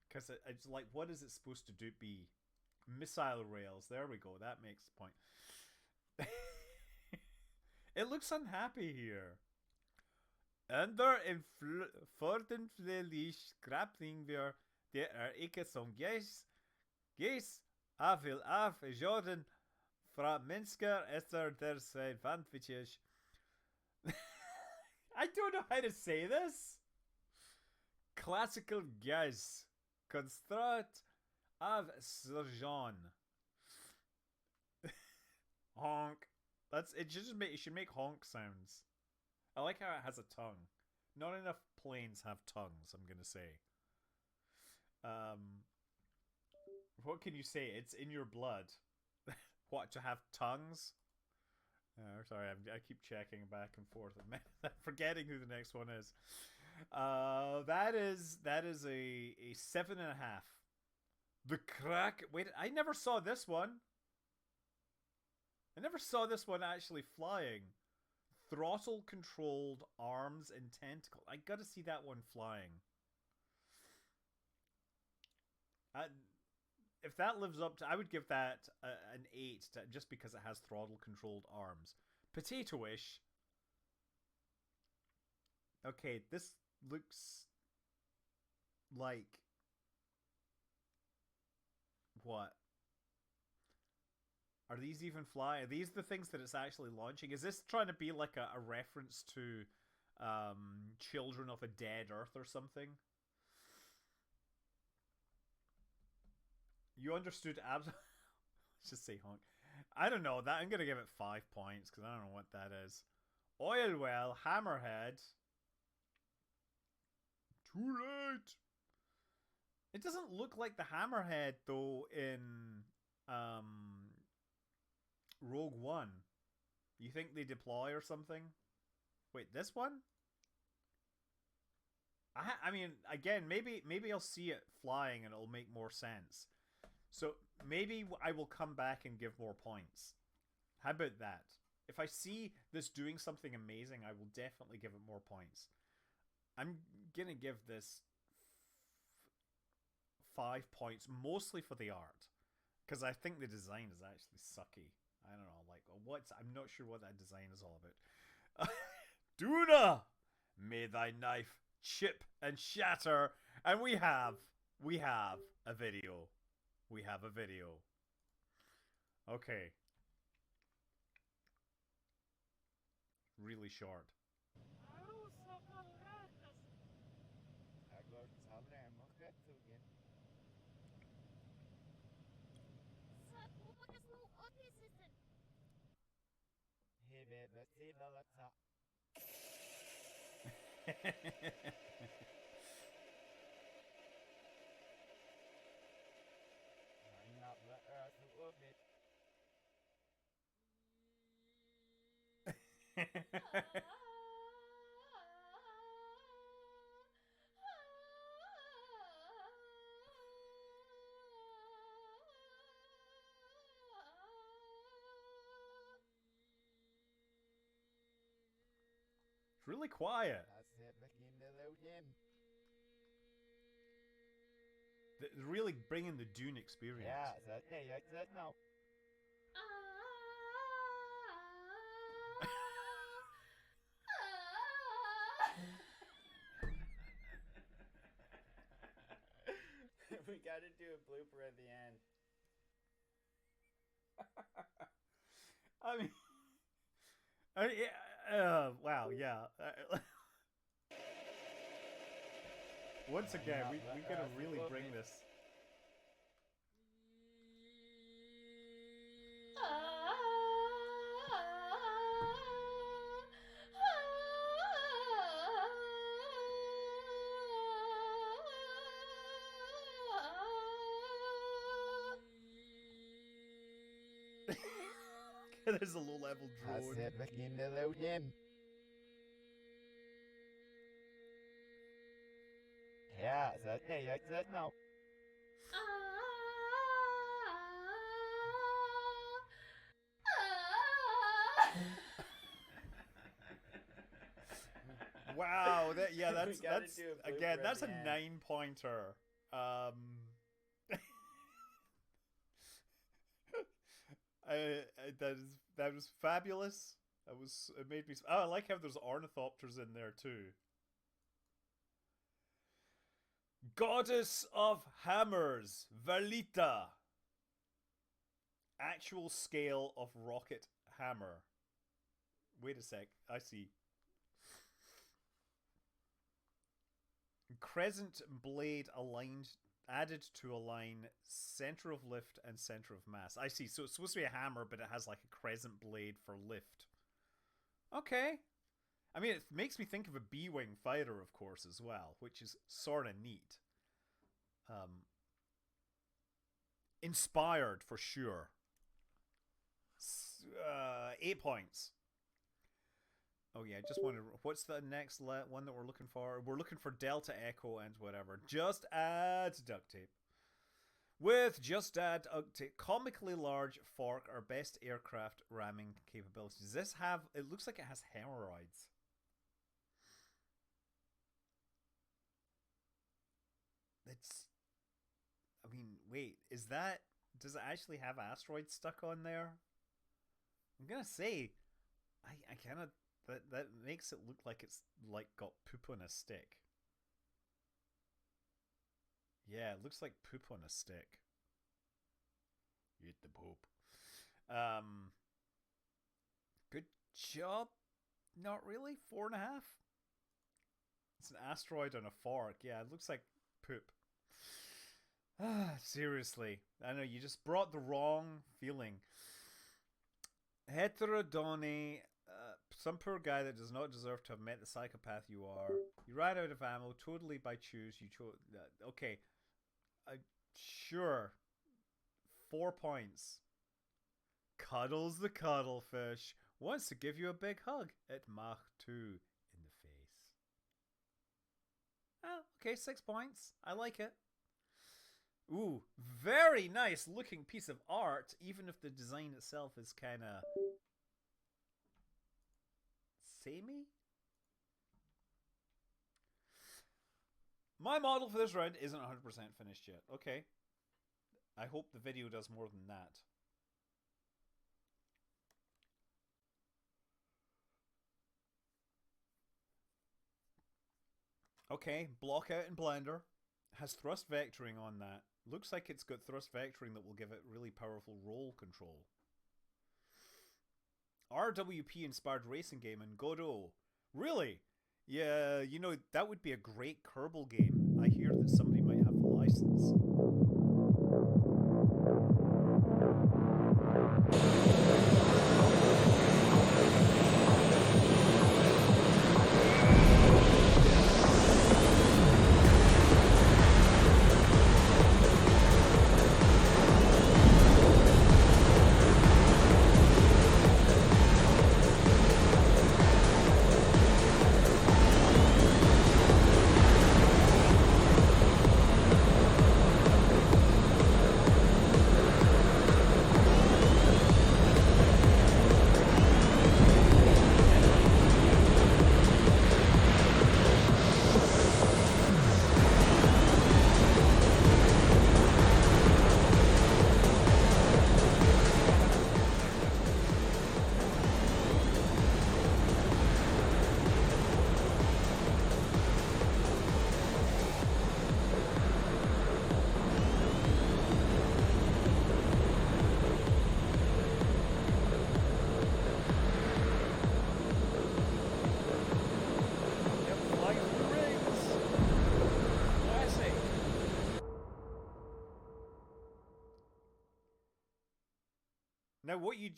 Because it's like, what is it supposed to be? Missile rails. There we go. That makes the point. It looks unhappy here. Under in Fortenflelig grappling weer der ikke som Gees avil af Jordan fra mennesker efter deres advantages. I don't know how to say this. Classical gas construct of surgeon. Honk. That's it. It should make honk sounds. I like how it has a tongue. Not enough planes have tongues, I'm gonna say. What can you say? It's in your blood. What, to have tongues? Sorry, I keep checking back and forth. I'm forgetting who the next one is. That is a 7.5. The crack. Wait, I never saw this one. I never saw this one actually flying. Throttle controlled arms and tentacle. I gotta see that one flying. If that lives up to, I would give that an 8 just because it has throttle controlled arms. Potato-ish. Okay, this looks like what? Are these even fly? Are these the things that it's actually launching? Is this trying to be like a reference to Children of a Dead Earth or something? You understood let's just say honk. I don't know. That I'm going to give it 5 points because I don't know what that is. Oil well, hammerhead. Too late. It doesn't look like the hammerhead though in Rogue One. You think they deploy or something? Wait, this one? I mean, again, maybe I'll see it flying and it'll make more sense. So maybe I will come back and give more points. How about that? If I see this doing something amazing, I will definitely give it more points. I'm gonna give this 5 points, mostly for the art, because I think the design is actually sucky. I don't know, like I'm not sure what that design is all about. Duna, may thy knife chip and shatter, and we have a video. We have a video. Okay. Really short. It's really quiet. They're really bringing the Dune experience. No. We gotta do a blooper at the end. I mean, wow, yeah. Once again, we gotta really bring this. There's a low-level drone. Ja, zet nee, ik zet nou. Wow, that's We gotta that's do a blooper again, at that's the a end. 9-pointer. That was fabulous. It made me. Oh, I like how there's ornithopters in there too. Goddess of Hammers, Valita. Actual scale of rocket hammer. Wait a sec. I see. Crescent blade aligned, added to align center of lift and center of mass. I see. So it's supposed to be a hammer, but it has like a crescent blade for lift. Okay. I mean, it makes me think of a B-wing fighter, of course, as well, which is sort of neat. Inspired for sure. 8 points. Oh yeah, just wondered what's the next one that we're looking for? We're looking for Delta Echo and whatever. Just add duct tape. With just add duct tape, comically large fork, our best aircraft ramming capabilities. Does this have? It looks like it has hemorrhoids. It's. I mean, wait, is that? Does it actually have asteroids stuck on there? I'm gonna say, I kind of that makes it look like it's like got poop on a stick. Yeah, it looks like poop on a stick. Eat the poop. Good job. Not really. 4.5. It's an asteroid on a fork. Yeah, it looks like poop. Seriously, I know you just brought the wrong feeling. Heterodony, some poor guy that does not deserve to have met the psychopath you are. You ran out of ammo totally by choose. You chose. Okay, sure. 4 points. Cuddles the cuddlefish. Wants to give you a big hug at Mach 2 in the face. Oh, okay, 6 points. I like it. Ooh, very nice looking piece of art, even if the design itself is kind of samey. My model for this round isn't 100% finished yet. Okay. I hope the video does more than that. Okay, block out in Blender. Has thrust vectoring on that. Looks like it's got thrust vectoring that will give it really powerful roll control. RWP inspired racing game in Godot. Really? Yeah, you know, that would be a great Kerbal game. I hear that somebody might have the license. Now, what you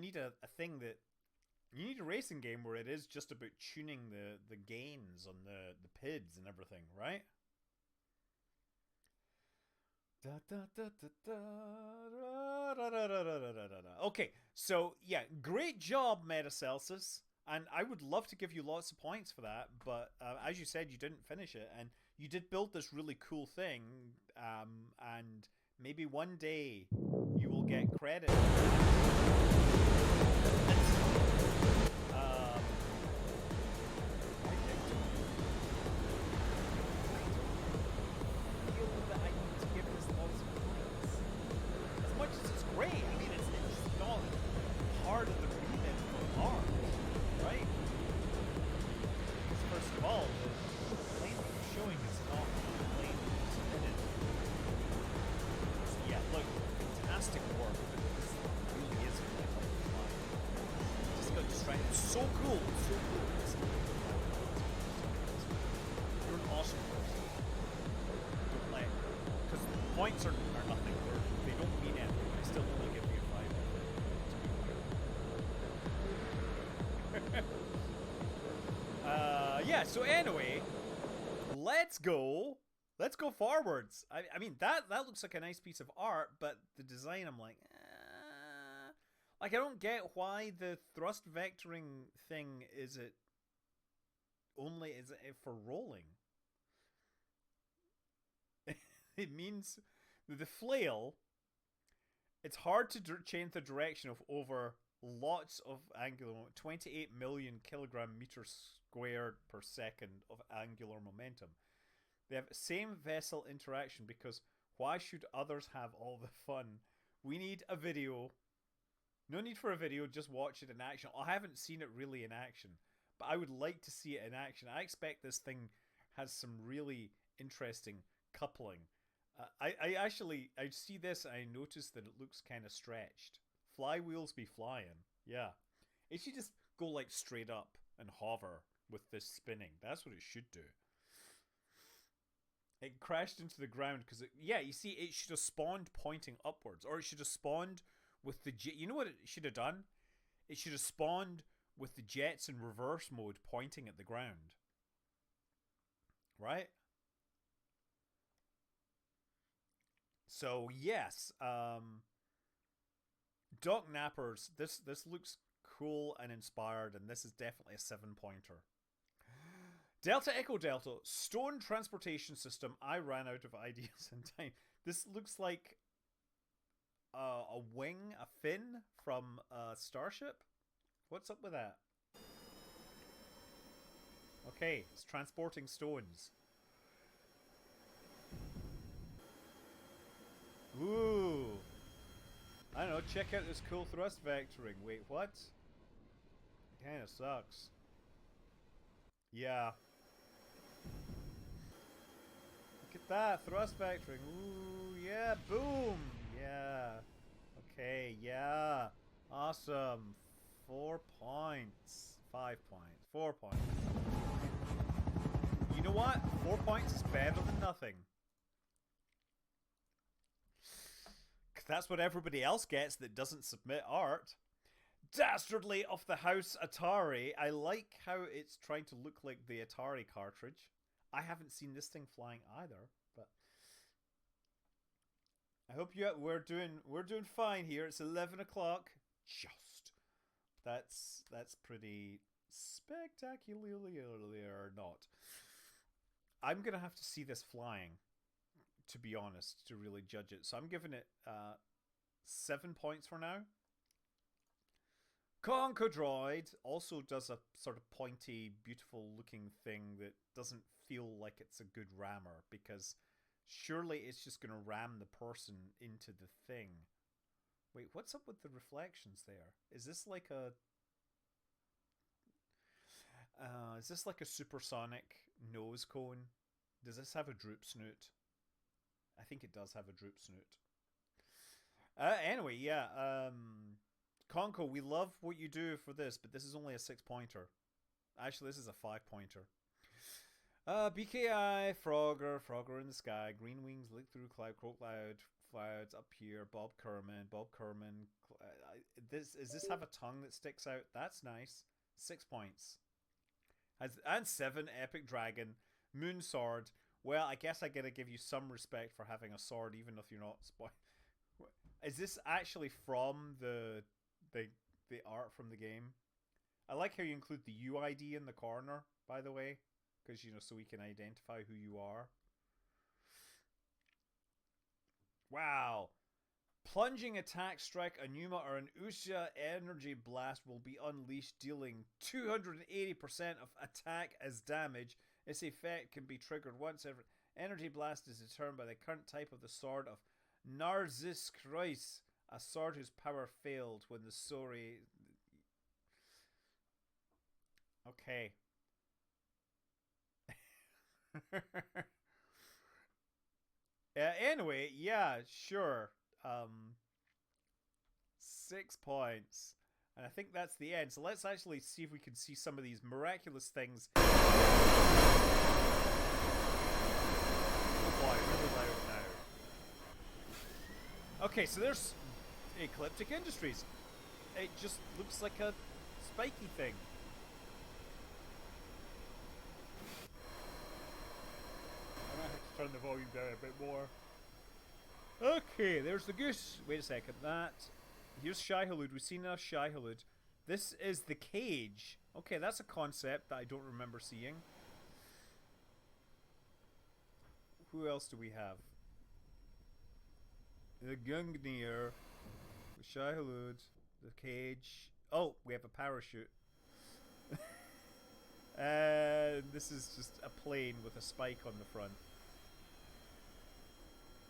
need a thing that you need a racing game where it is just about tuning the gains on the PIDs and everything, right? Okay, so yeah, great job, Metacelsus. And I would love to give you lots of points for that, but as you said, you didn't finish it, and you did build this really cool thing, and maybe one day you will get credit. um, I feel that I need to give this lots of points. As much as it's great, I mean, it's not hard of the remit for art, right? First of all, the plane that you're showing is not the plane that you submitted. So yeah, look, fantastic work. This really is really fun. Just got distracted. So cool, so cool. You're an awesome person. Don't let, because points are nothing. They don't mean anything. I still only give you 5. Yeah, so anyway, let's go forwards. I mean, that looks like a nice piece of art, but the design, I'm like, like, I don't get why the thrust vectoring thing is it for rolling. It means the flail, it's hard to change the direction of over lots of angular 28 million kilogram meters squared per second of angular momentum. They have the same vessel interaction because why should others have all the fun? We need a video. No need for a video, just watch it in action. I haven't seen it really in action, but I would like to see it in action. I expect this thing has some really interesting coupling. I see this and I notice that it looks kind of stretched. Flywheels be flying. Yeah. It should just go like straight up and hover with this spinning. That's what it should do. It crashed into the ground because you see, it should have spawned pointing upwards, or it should have spawned with the you know what it should have done? It should have spawned with the jets in reverse mode pointing at the ground. Right? So yes, Doc Nappers, this looks cool and inspired, and this is definitely a 7-pointer. Delta Echo Delta, stone transportation system. I ran out of ideas in time. This looks like a wing, a fin from a starship. What's up with that? Okay, it's transporting stones. Ooh. I don't know, check out this cool thrust vectoring. Wait, what? Kinda sucks. Yeah. Look at that, thrust vectoring. Ooh, yeah, boom. Yeah. Okay, yeah. Awesome. 4 points. 5 points. 4 points. You know what? 4 points is better than nothing. That's what everybody else gets that doesn't submit art. Dastardly of the House Atari. I like how it's trying to look like the Atari cartridge. I haven't seen this thing flying either, but I hope we're doing fine here. It's 11 o'clock. Just. That's pretty spectacularly or not. I'm gonna have to see this flying, to be honest, to really judge it. So I'm giving it 7 points for now. Concodroid also does a sort of pointy, beautiful looking thing that doesn't feel like it's a good rammer, because surely it's just going to ram the person into the thing. Wait, what's up with the reflections there? Is this like a... is this like a supersonic nose cone? Does this have a droop snoot? I think it does have a droop snoot. Anyway, yeah. Conco, we love what you do for this, but this is only a 6-pointer. Actually, this is a 5-pointer. BKI, Frogger in the sky, green wings lick through clouds up here, Bob Kerman. Does this have a tongue that sticks out? That's nice. 6 points. And 7, Epic Dragon, Moon Sword, Well, I guess I gotta give you some respect for having a sword, even if you're not Is this actually from the the art from the game? I like how you include the UID in the corner, by the way, because so we can identify who you are. Wow. Plunging attack strike a Numa or an Usha energy blast will be unleashed, dealing 280% of attack as damage. Its effect can be triggered once every. Energy blast is determined by the current type of the sword of Narziss Kreis, a sword whose power failed when the story. Okay. Anyway, yeah, sure. 6 points. And I think that's the end. So let's actually see if we can see some of these miraculous things. Oh boy, really loud now. Okay, so there's Ecliptic Industries. It just looks like a spiky thing. I might have to turn the volume down a bit more. Okay, there's the goose. Wait a second, here's Shai-Hulud. We've seen enough Shai-Hulud. This is the cage. Okay, that's a concept that I don't remember seeing. Who else do we have? The Gungnir, the Shai-Hulud, the cage. Oh, we have a parachute. And this is just a plane with a spike on the front.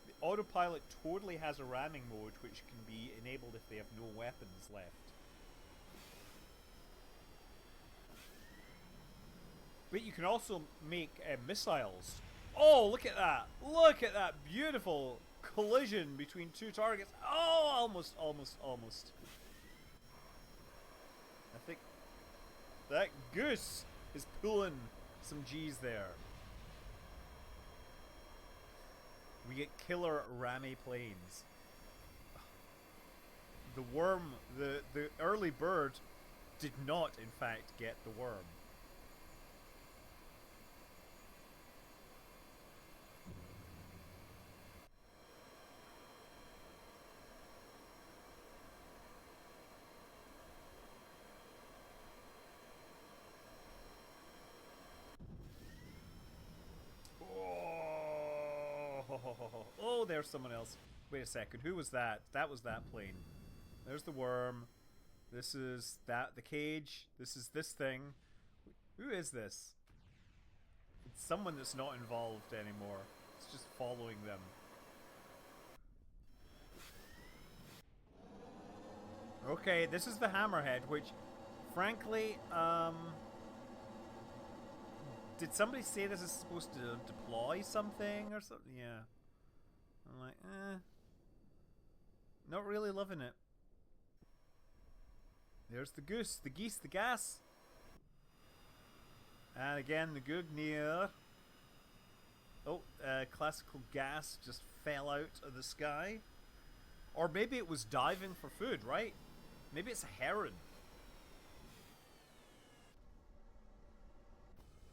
The autopilot totally has a ramming mode, which can be enabled if they have no weapons left. But you can also make missiles. Oh, look at that! Look at that beautiful collision between two targets. Oh, almost. I think that goose is pulling some G's there. We get killer rammy planes. The worm, the early bird did not, in fact, get the worm. Oh, there's someone else. Wait a second. Who was that? That was that plane. There's the worm. This is the cage. This is this thing. Who is this? It's someone that's not involved anymore. It's just following them. Okay, this is the hammerhead, which, frankly, did somebody say this is supposed to deploy something or something? Yeah. I'm like, not really loving it. There's the goose, the geese, the gas. And again, the Gugnir. Oh, classical gas just fell out of the sky. Or maybe it was diving for food, right? Maybe it's a heron.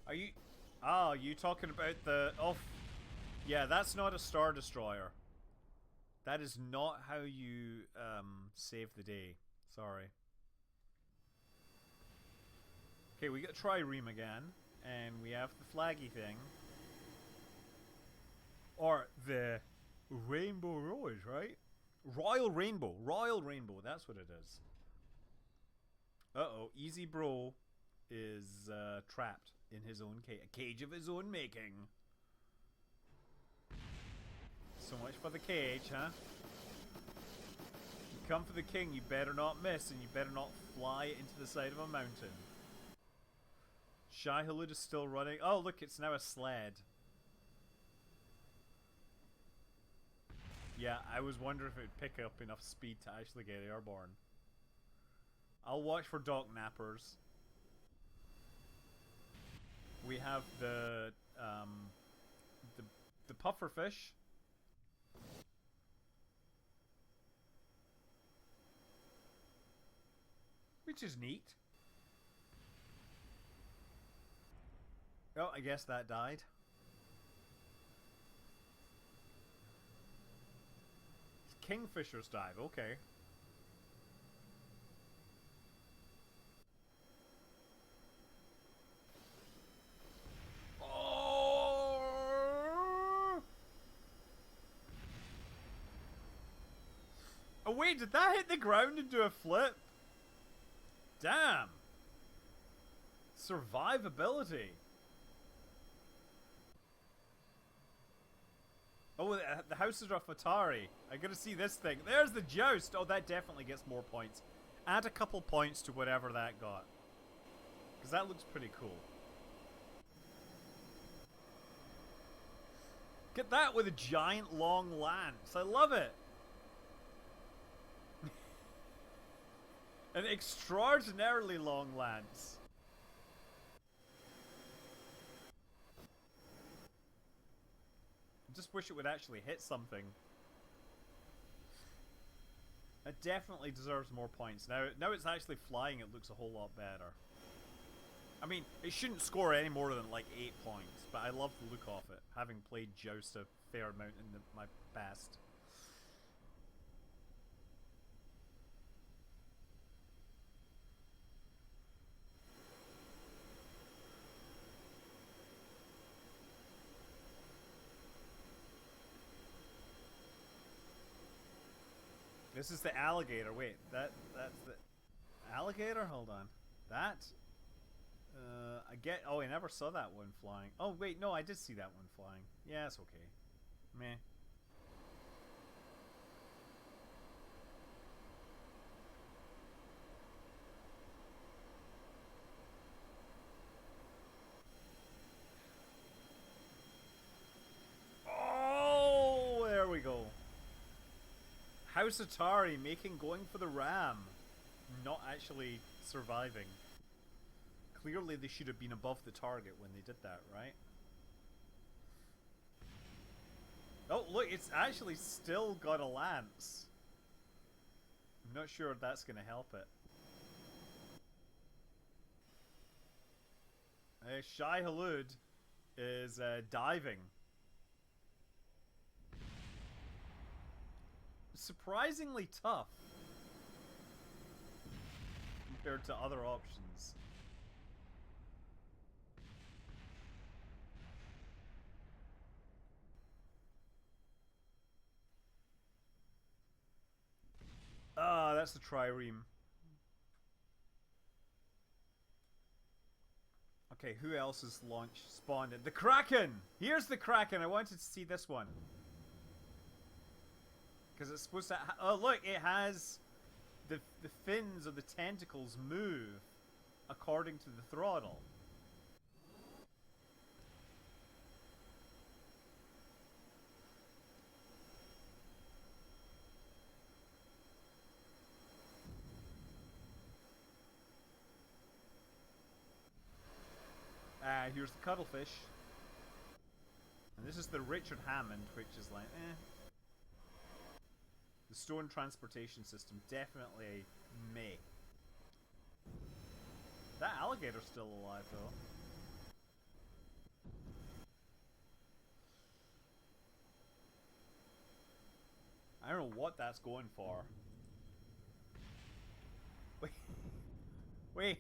Are you... Oh, you talking about the... Oh, yeah, that's not a Star Destroyer. That is not how you save the day. Sorry. Okay, we got Trireme again. And we have the flaggy thing. Or the Rainbow Rose, right? Royal Rainbow. Royal Rainbow, that's what it is. Uh-oh, Easy Bro is trapped in his own cage. A cage of his own making. So much for the cage, huh? You come for the king, you better not miss, and you better not fly into the side of a mountain. Shai-Hulud is still running. Oh, look, it's now a sled. Yeah, I was wondering if it would pick up enough speed to actually get airborne. I'll watch for dock nappers. We have the pufferfish. Which is neat. Oh, I guess that died. Kingfishers dive, okay. Oh wait, did that hit the ground and do a flip? Damn. Survivability. Oh, the Houses of Atari. I gotta see this thing. There's the joust. Oh, that definitely gets more points. Add a couple points to whatever that got. Because that looks pretty cool. Get that with a giant long lance. I love it. An extraordinarily long lance. I just wish it would actually hit something. It definitely deserves more points. Now it's actually flying, it looks a whole lot better. I mean, it shouldn't score any more than like 8 points, but I love the look of it, having played Joust a fair amount in my past. This is the alligator. Wait, that's the alligator? Hold on. That? Oh, I never saw that one flying. Oh, wait, no, I did see that one flying. Yeah, it's okay. Meh. Oh, there we go. House Atari going for the ram. Not actually surviving. Clearly they should have been above the target when they did that, right? Oh, look, it's actually still got a lance. I'm not sure if that's going to help it. Shai Halud is diving. Surprisingly tough compared to other options. Ah, that's the trireme. Okay, who else has spawned it? The Kraken! Here's the Kraken! I wanted to see this one. Because it's supposed to... Oh, look! It has... The fins or the tentacles move according to the throttle. Here's the cuttlefish. And this is the Richard Hammond, which is like, eh. The stone transportation system, definitely meh. That alligator's still alive, though. I don't know what that's going for. Wait. Wait.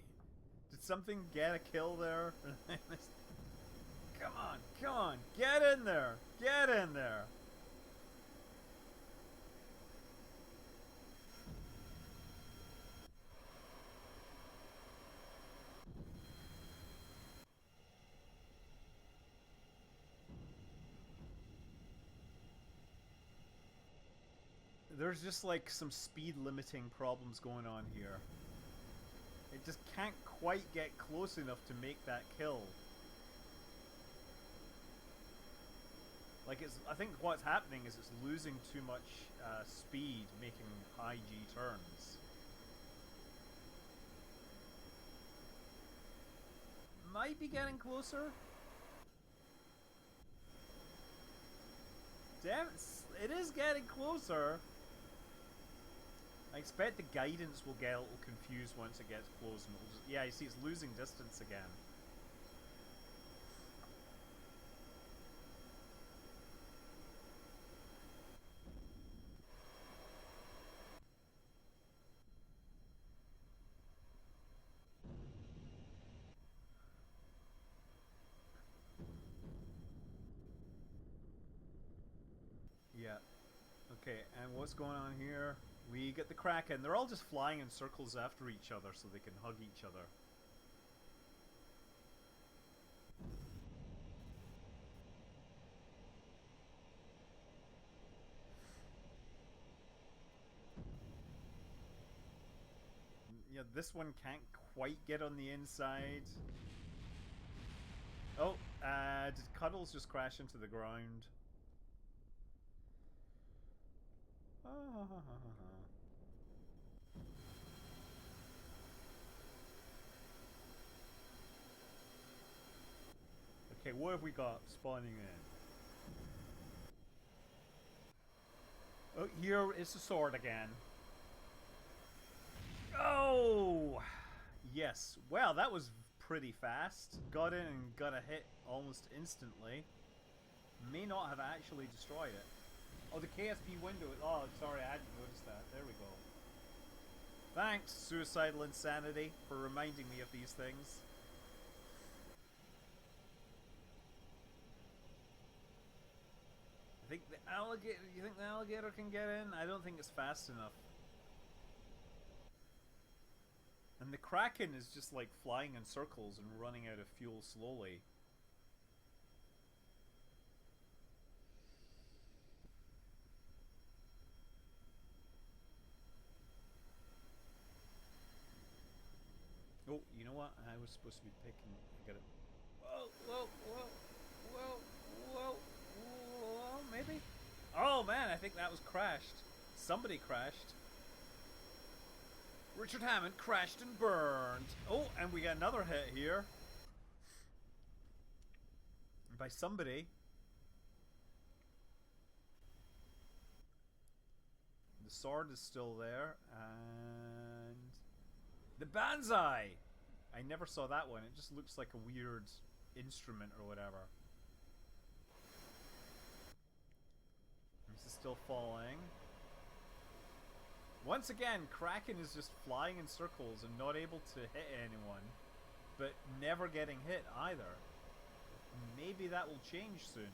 Did something get a kill there? Come on, come on. Get in there. Get in there. There's just like some speed limiting problems going on here. It just can't quite get close enough to make that kill. Like I think what's happening is it's losing too much speed making high G turns. Might be getting closer. Damn, it is getting closer. I expect the guidance will get a little confused once it gets close. And just, yeah, you see it's losing distance again. Okay, and what's going on here? We get the Kraken. They're all just flying in circles after each other so they can hug each other. Yeah, this one can't quite get on the inside. Oh, did Cuddles just crash into the ground? Okay, what have we got spawning in? Oh, here is the sword again. Oh! Yes. Well, that was pretty fast. Got in and got a hit almost instantly. May not have actually destroyed it. Oh, the KSP window. Oh, sorry, I hadn't noticed that. There we go. Thanks, Suicidal Insanity, for reminding me of these things. I think the alligator. You think the alligator can get in? I don't think it's fast enough. And the Kraken is just like flying in circles and running out of fuel slowly. Oh, you know what? I was supposed to be picking. I got it. Whoa, whoa, whoa, whoa, whoa, whoa, maybe? Oh man, I think that was crashed. Somebody crashed. Richard Hammond crashed and burned. Oh, and we got another hit here. By somebody. The sword is still there. And... the Banzai! I never saw that one. It just looks like a weird instrument or whatever. This is still falling. Once again, Kraken is just flying in circles and not able to hit anyone, but never getting hit either. Maybe that will change soon.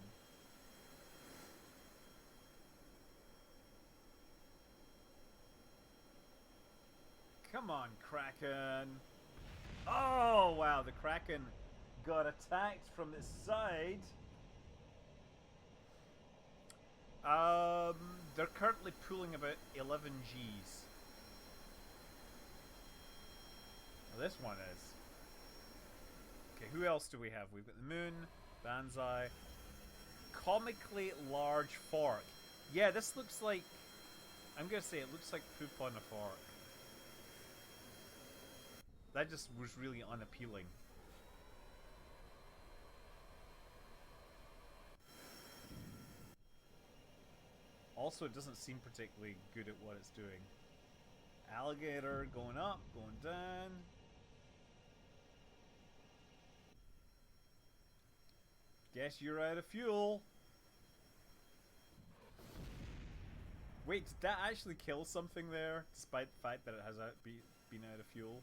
Come on, Kraken. Oh, wow, the Kraken got attacked from the side. They're currently pulling about 11 Gs. Well, this one is. Okay, who else do we have? We've got the Moon, Banzai, comically large fork. Yeah, this looks like... I'm gonna say it looks like poop on a fork. That just was really unappealing. Also, it doesn't seem particularly good at what it's doing. Alligator going up, going down. Guess you're out of fuel. Wait, did that actually kill something there? Despite the fact that it has been out of fuel?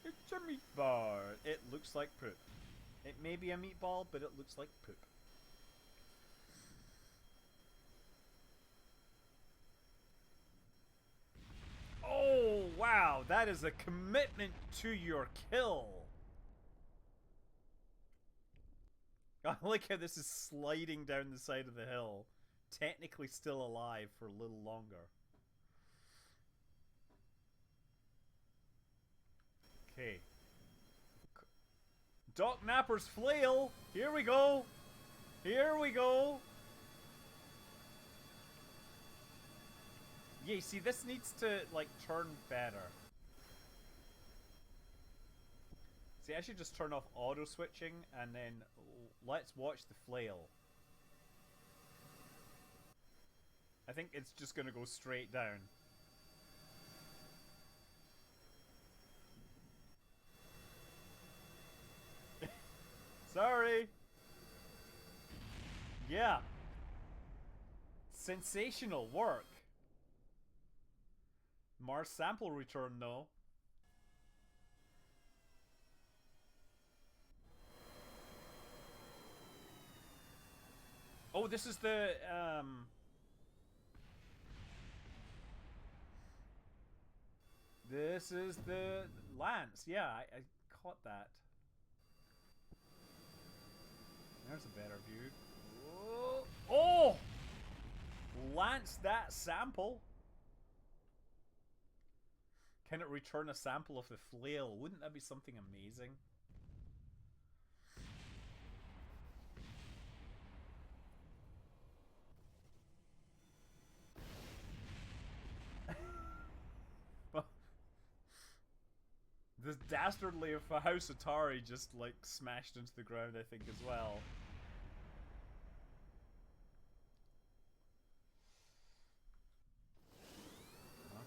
It's a meatball. It looks like poop. It may be a meatball, but it looks like poop. Oh, wow. That is a commitment to your kill. I like how this is sliding down the side of the hill. Technically still alive for a little longer. Okay. Doc Napper's flail. Here we go. Here we go. Yeah, see, this needs to, like, turn better. See, I should just turn off auto-switching, and then let's watch the flail. I think it's just gonna go straight down. Sorry! Yeah. Sensational work. Mars sample return, though. Oh, this is the This is the Lance. Yeah, I caught that. There's a better view. Whoa. Oh! Lance that sample. Can it return a sample of the flail? Wouldn't that be something amazing? This dastardly of a House Atari just like smashed into the ground, I think, as well.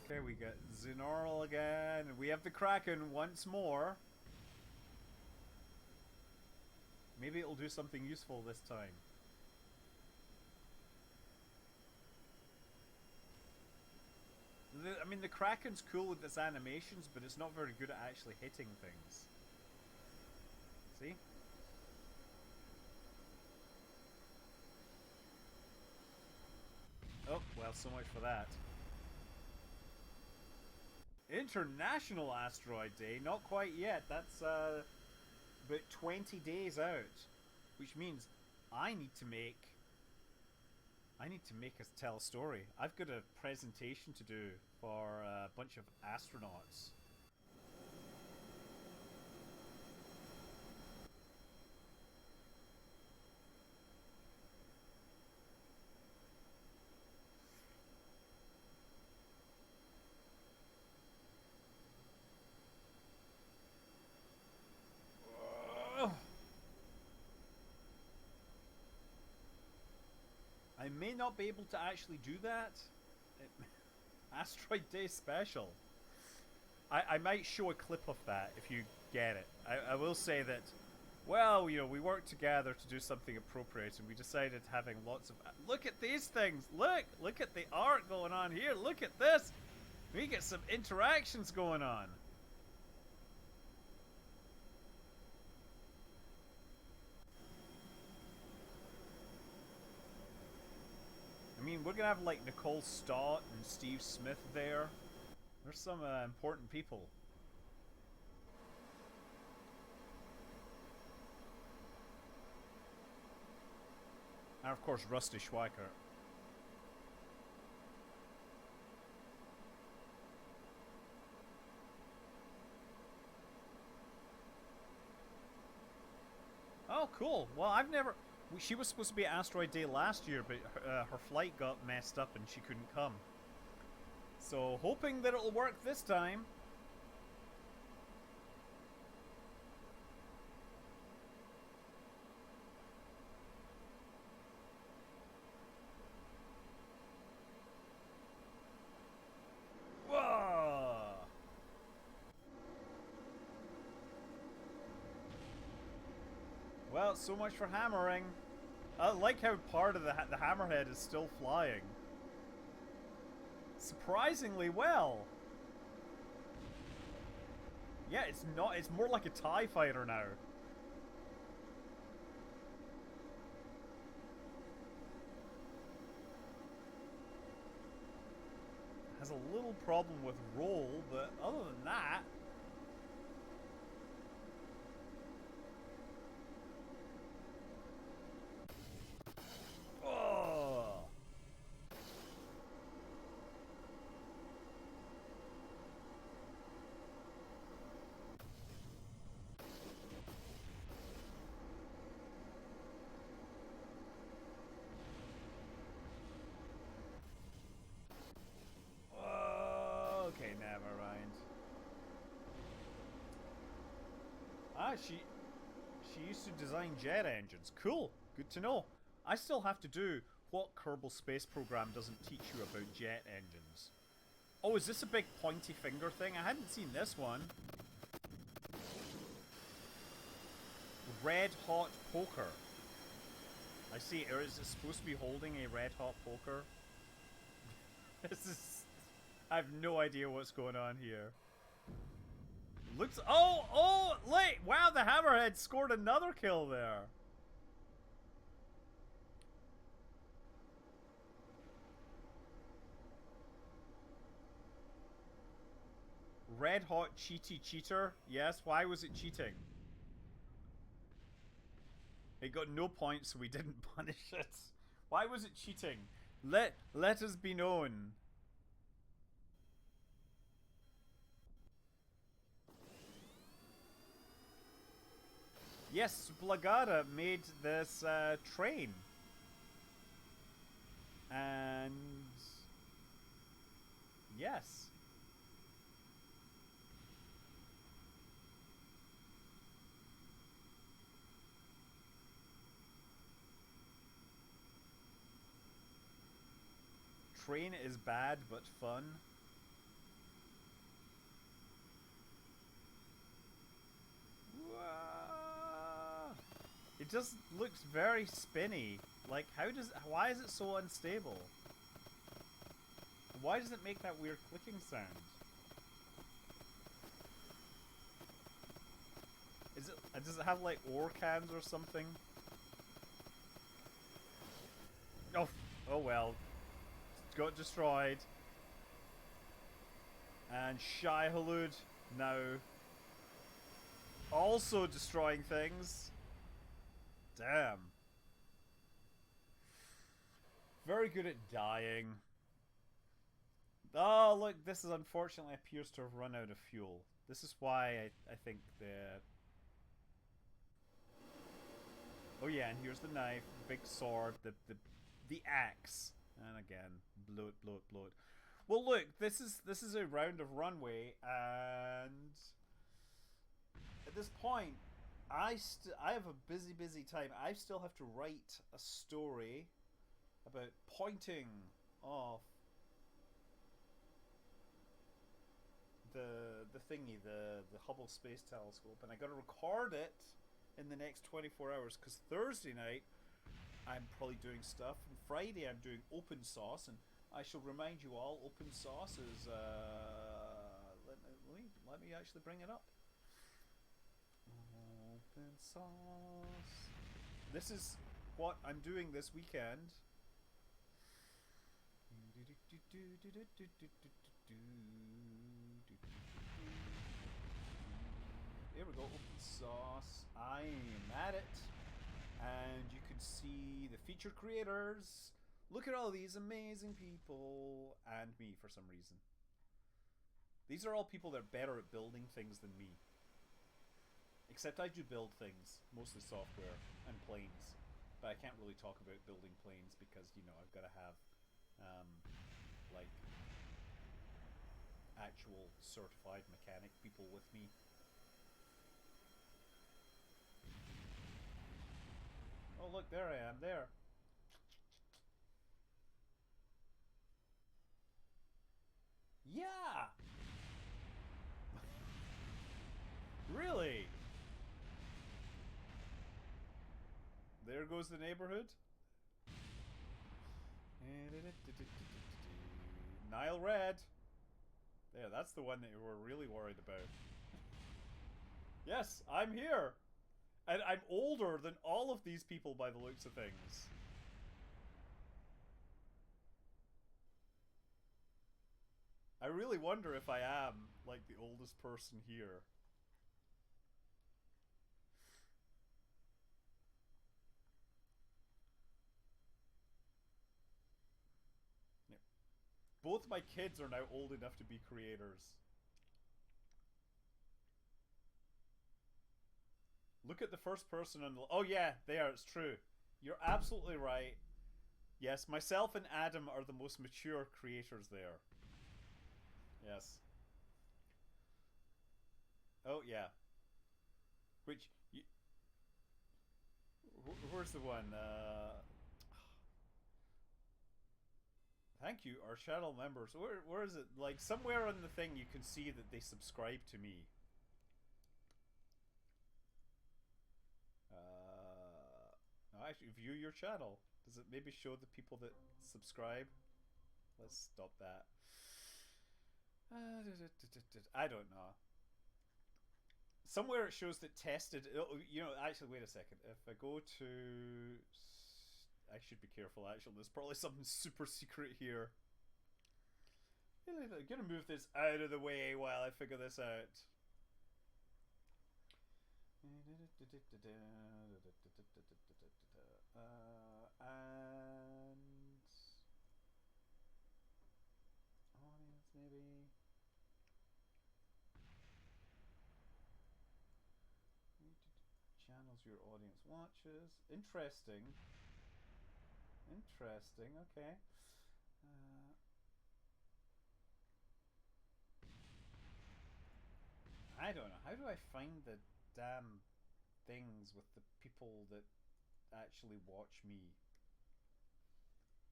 Okay, we got Zinarl again. We have the Kraken once more. Maybe it'll do something useful this time. I mean, the Kraken's cool with its animations, but it's not very good at actually hitting things. See? Oh, well, so much for that. International Asteroid Day? Not quite yet. That's about 20 days out. Which means I need to make us tell a story. I've got a presentation to do for a bunch of astronauts. I may not be able to actually do that. Asteroid Day special. I might show a clip of that if you get it. I will say that, well, you know, we worked together to do something appropriate and we decided having lots of... Look at these things! Look at the art going on here! Look at this! We get some interactions going on! I mean, we're gonna have like Nicole Stott and Steve Smith there. There's some important people. And of course, Rusty Schweiker. Oh, cool. Well, I've never... She was supposed to be at Asteroid Day last year, but her flight got messed up and she couldn't come. So, hoping that it'll work this time. Whoa! Well, so much for hammering. I like how part of the hammerhead is still flying. Surprisingly well. Yeah, it's not. It's more like a TIE fighter now. Has a little problem with roll, but other than that... Okay, never mind. Ah, she used to design jet engines. Cool. Good to know. I still have to do what Kerbal Space Program doesn't teach you about jet engines. Oh, is this a big pointy finger thing? I hadn't seen this one. Red hot poker. I see. Or is it supposed to be holding a red hot poker? This is... I have no idea what's going on here. Looks... Oh, wait! Wow, the Hammerhead scored another kill there. red hot cheaty cheater. Yes, why was it cheating? It got no points, so we didn't punish it. Why was it cheating? Let us be known. Yes, Blagada made this train. And yes. Train is bad but fun. It just looks very spinny. Like, why is it so unstable? Why does it make that weird clicking sound? Does it have like ore cans or something? Oh well. It got destroyed. And Shai Halud now also destroying things. Damn. Very good at dying. Oh, look, this is unfortunately appears to have run out of fuel. This is why I think the... Oh yeah, and here's the knife, the big sword, the axe. And again, blow it, blow it, blow it. Well, look, this is a round of Runway, and at this point, I have a busy time. I still have to write a story about pointing off the thingy, the Hubble Space Telescope, and I got to record it in the next 24 hours because Thursday night I'm probably doing stuff, and Friday I'm doing open source, and I shall remind you all, open source is let me actually bring it up. Open source. This is what I'm doing this weekend. Here we go, open source. I'm at it. And you can see the featured creators. Look at all these amazing people. And me, for some reason. These are all people that are better at building things than me. Except I do build things, mostly software and planes. But I can't really talk about building planes because, you know, I've got to have, like, actual certified mechanic people with me. Oh, look, there I am, there. Yeah! Really? There goes the neighborhood. Nile Red. There, that's the one that you were really worried about. Yes, I'm here. And I'm older than all of these people by the looks of things. I really wonder if I am, like, the oldest person here. Yeah. Both my kids are now old enough to be creators. Look at the first person on the... Oh yeah, they are, it's true. You're absolutely right. Yes, myself and Adam are the most mature creators there. Yes. Oh yeah. Which... where's the one? Thank you, our channel members. Where is it? Like, somewhere on the thing you can see that they subscribe to me. No, actually, view your channel. Does it maybe show the people that subscribe? Let's stop that. I don't know. Somewhere it shows that tested... Oh, you know, actually, wait a second. If I go to... I should be careful, actually. There's probably something super secret here. gonna move this out of the way while I figure this out. And audience maybe. Channels your audience watches. Interesting. Interesting. Okay. I don't know. How do I find the damn things with the people that actually watch me?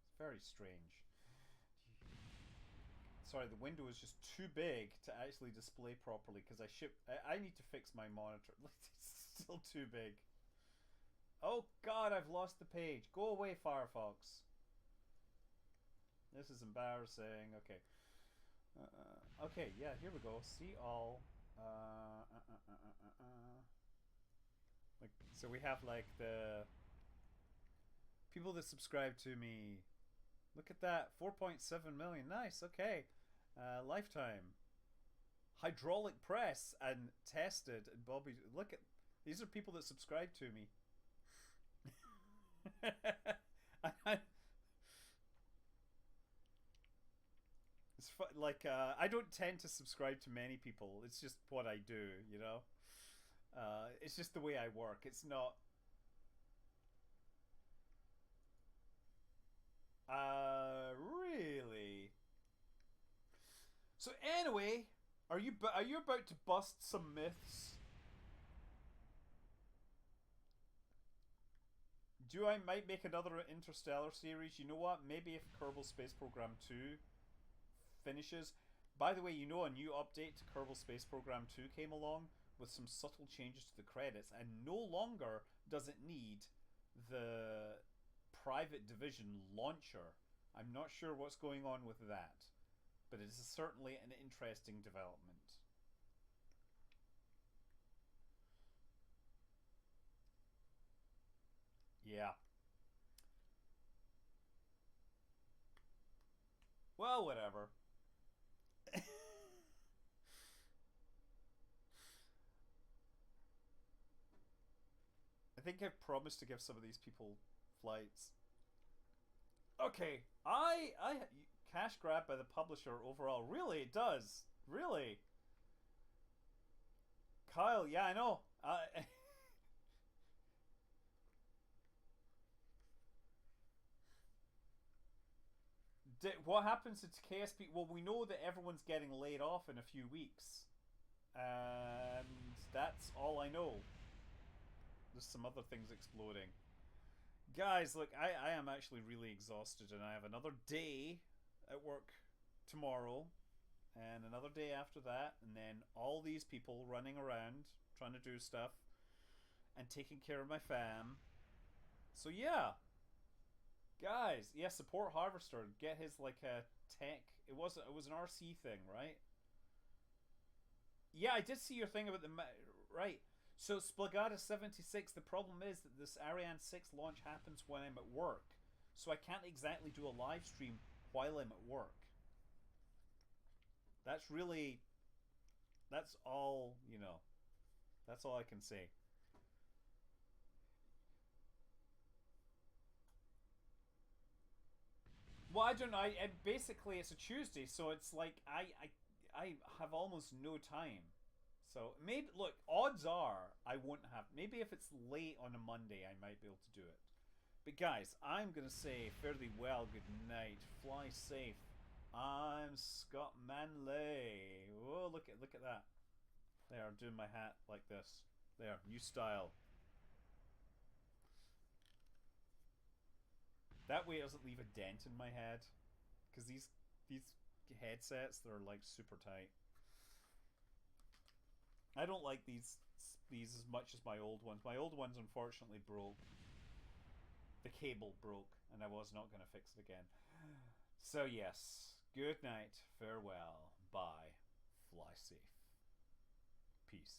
It's very strange. Sorry, the window is just too big to actually display properly because I need to fix my monitor. It's still too big. Oh god, I've lost the page. Go away, Firefox. This is embarrassing. Okay. Okay, yeah, here we go. See all. Like, so we have like the people that subscribe to me. Look at that, 4.7 million. Nice. Okay. Lifetime. Hydraulic press and tested and Bobby. Look at these are people that subscribe to me. It's like I don't tend to subscribe to many people. It's just what I do, you know. It's just the way I work. It's not. Really. So anyway, are you about to bust some myths? Do I might make another Interstellar series? You know what? Maybe if Kerbal Space Program 2 finishes. By the way, you know a new update to Kerbal Space Program 2 came along with some subtle changes to the credits, and no longer does it need the private division launcher. I'm not sure what's going on with that, but it is certainly an interesting development. Yeah. Well, whatever. I think I've promised to give some of these people flights. Okay, I cash grab by the publisher overall. Really, it does. Really, Kyle. Yeah, I know. What happens to KSP? Well, we know that everyone's getting laid off in a few weeks, and that's all I know. There's some other things exploding. Guys, look, I am actually really exhausted, and I have another day at work tomorrow, and another day after that, and then all these people running around trying to do stuff and taking care of my fam. So yeah, guys, yeah, support Harvester. Get his like a tech. It was an RC thing, right? Yeah, I did see your thing about the right. So Splagata 76. The problem is that this Ariane 6 launch happens when I'm at work, so I can't exactly do a live stream while I'm at work. That's really. That's all you know. That's all I can say. Well, I don't know. Basically it's a Tuesday, so it's like I have almost no time. So maybe look, odds are I won't have. Maybe if it's late on a Monday, I might be able to do it. But guys, I'm gonna say fare thee well, good night, fly safe. I'm Scott Manley. Oh, look at that. There, I'm doing my hat like this. There, new style. That way it doesn't leave a dent in my head, because these headsets, they're like super tight. I don't like these as much as my old ones. My old ones unfortunately broke. The cable broke, and I was not going to fix it again. So yes, good night, farewell, bye, fly safe, peace.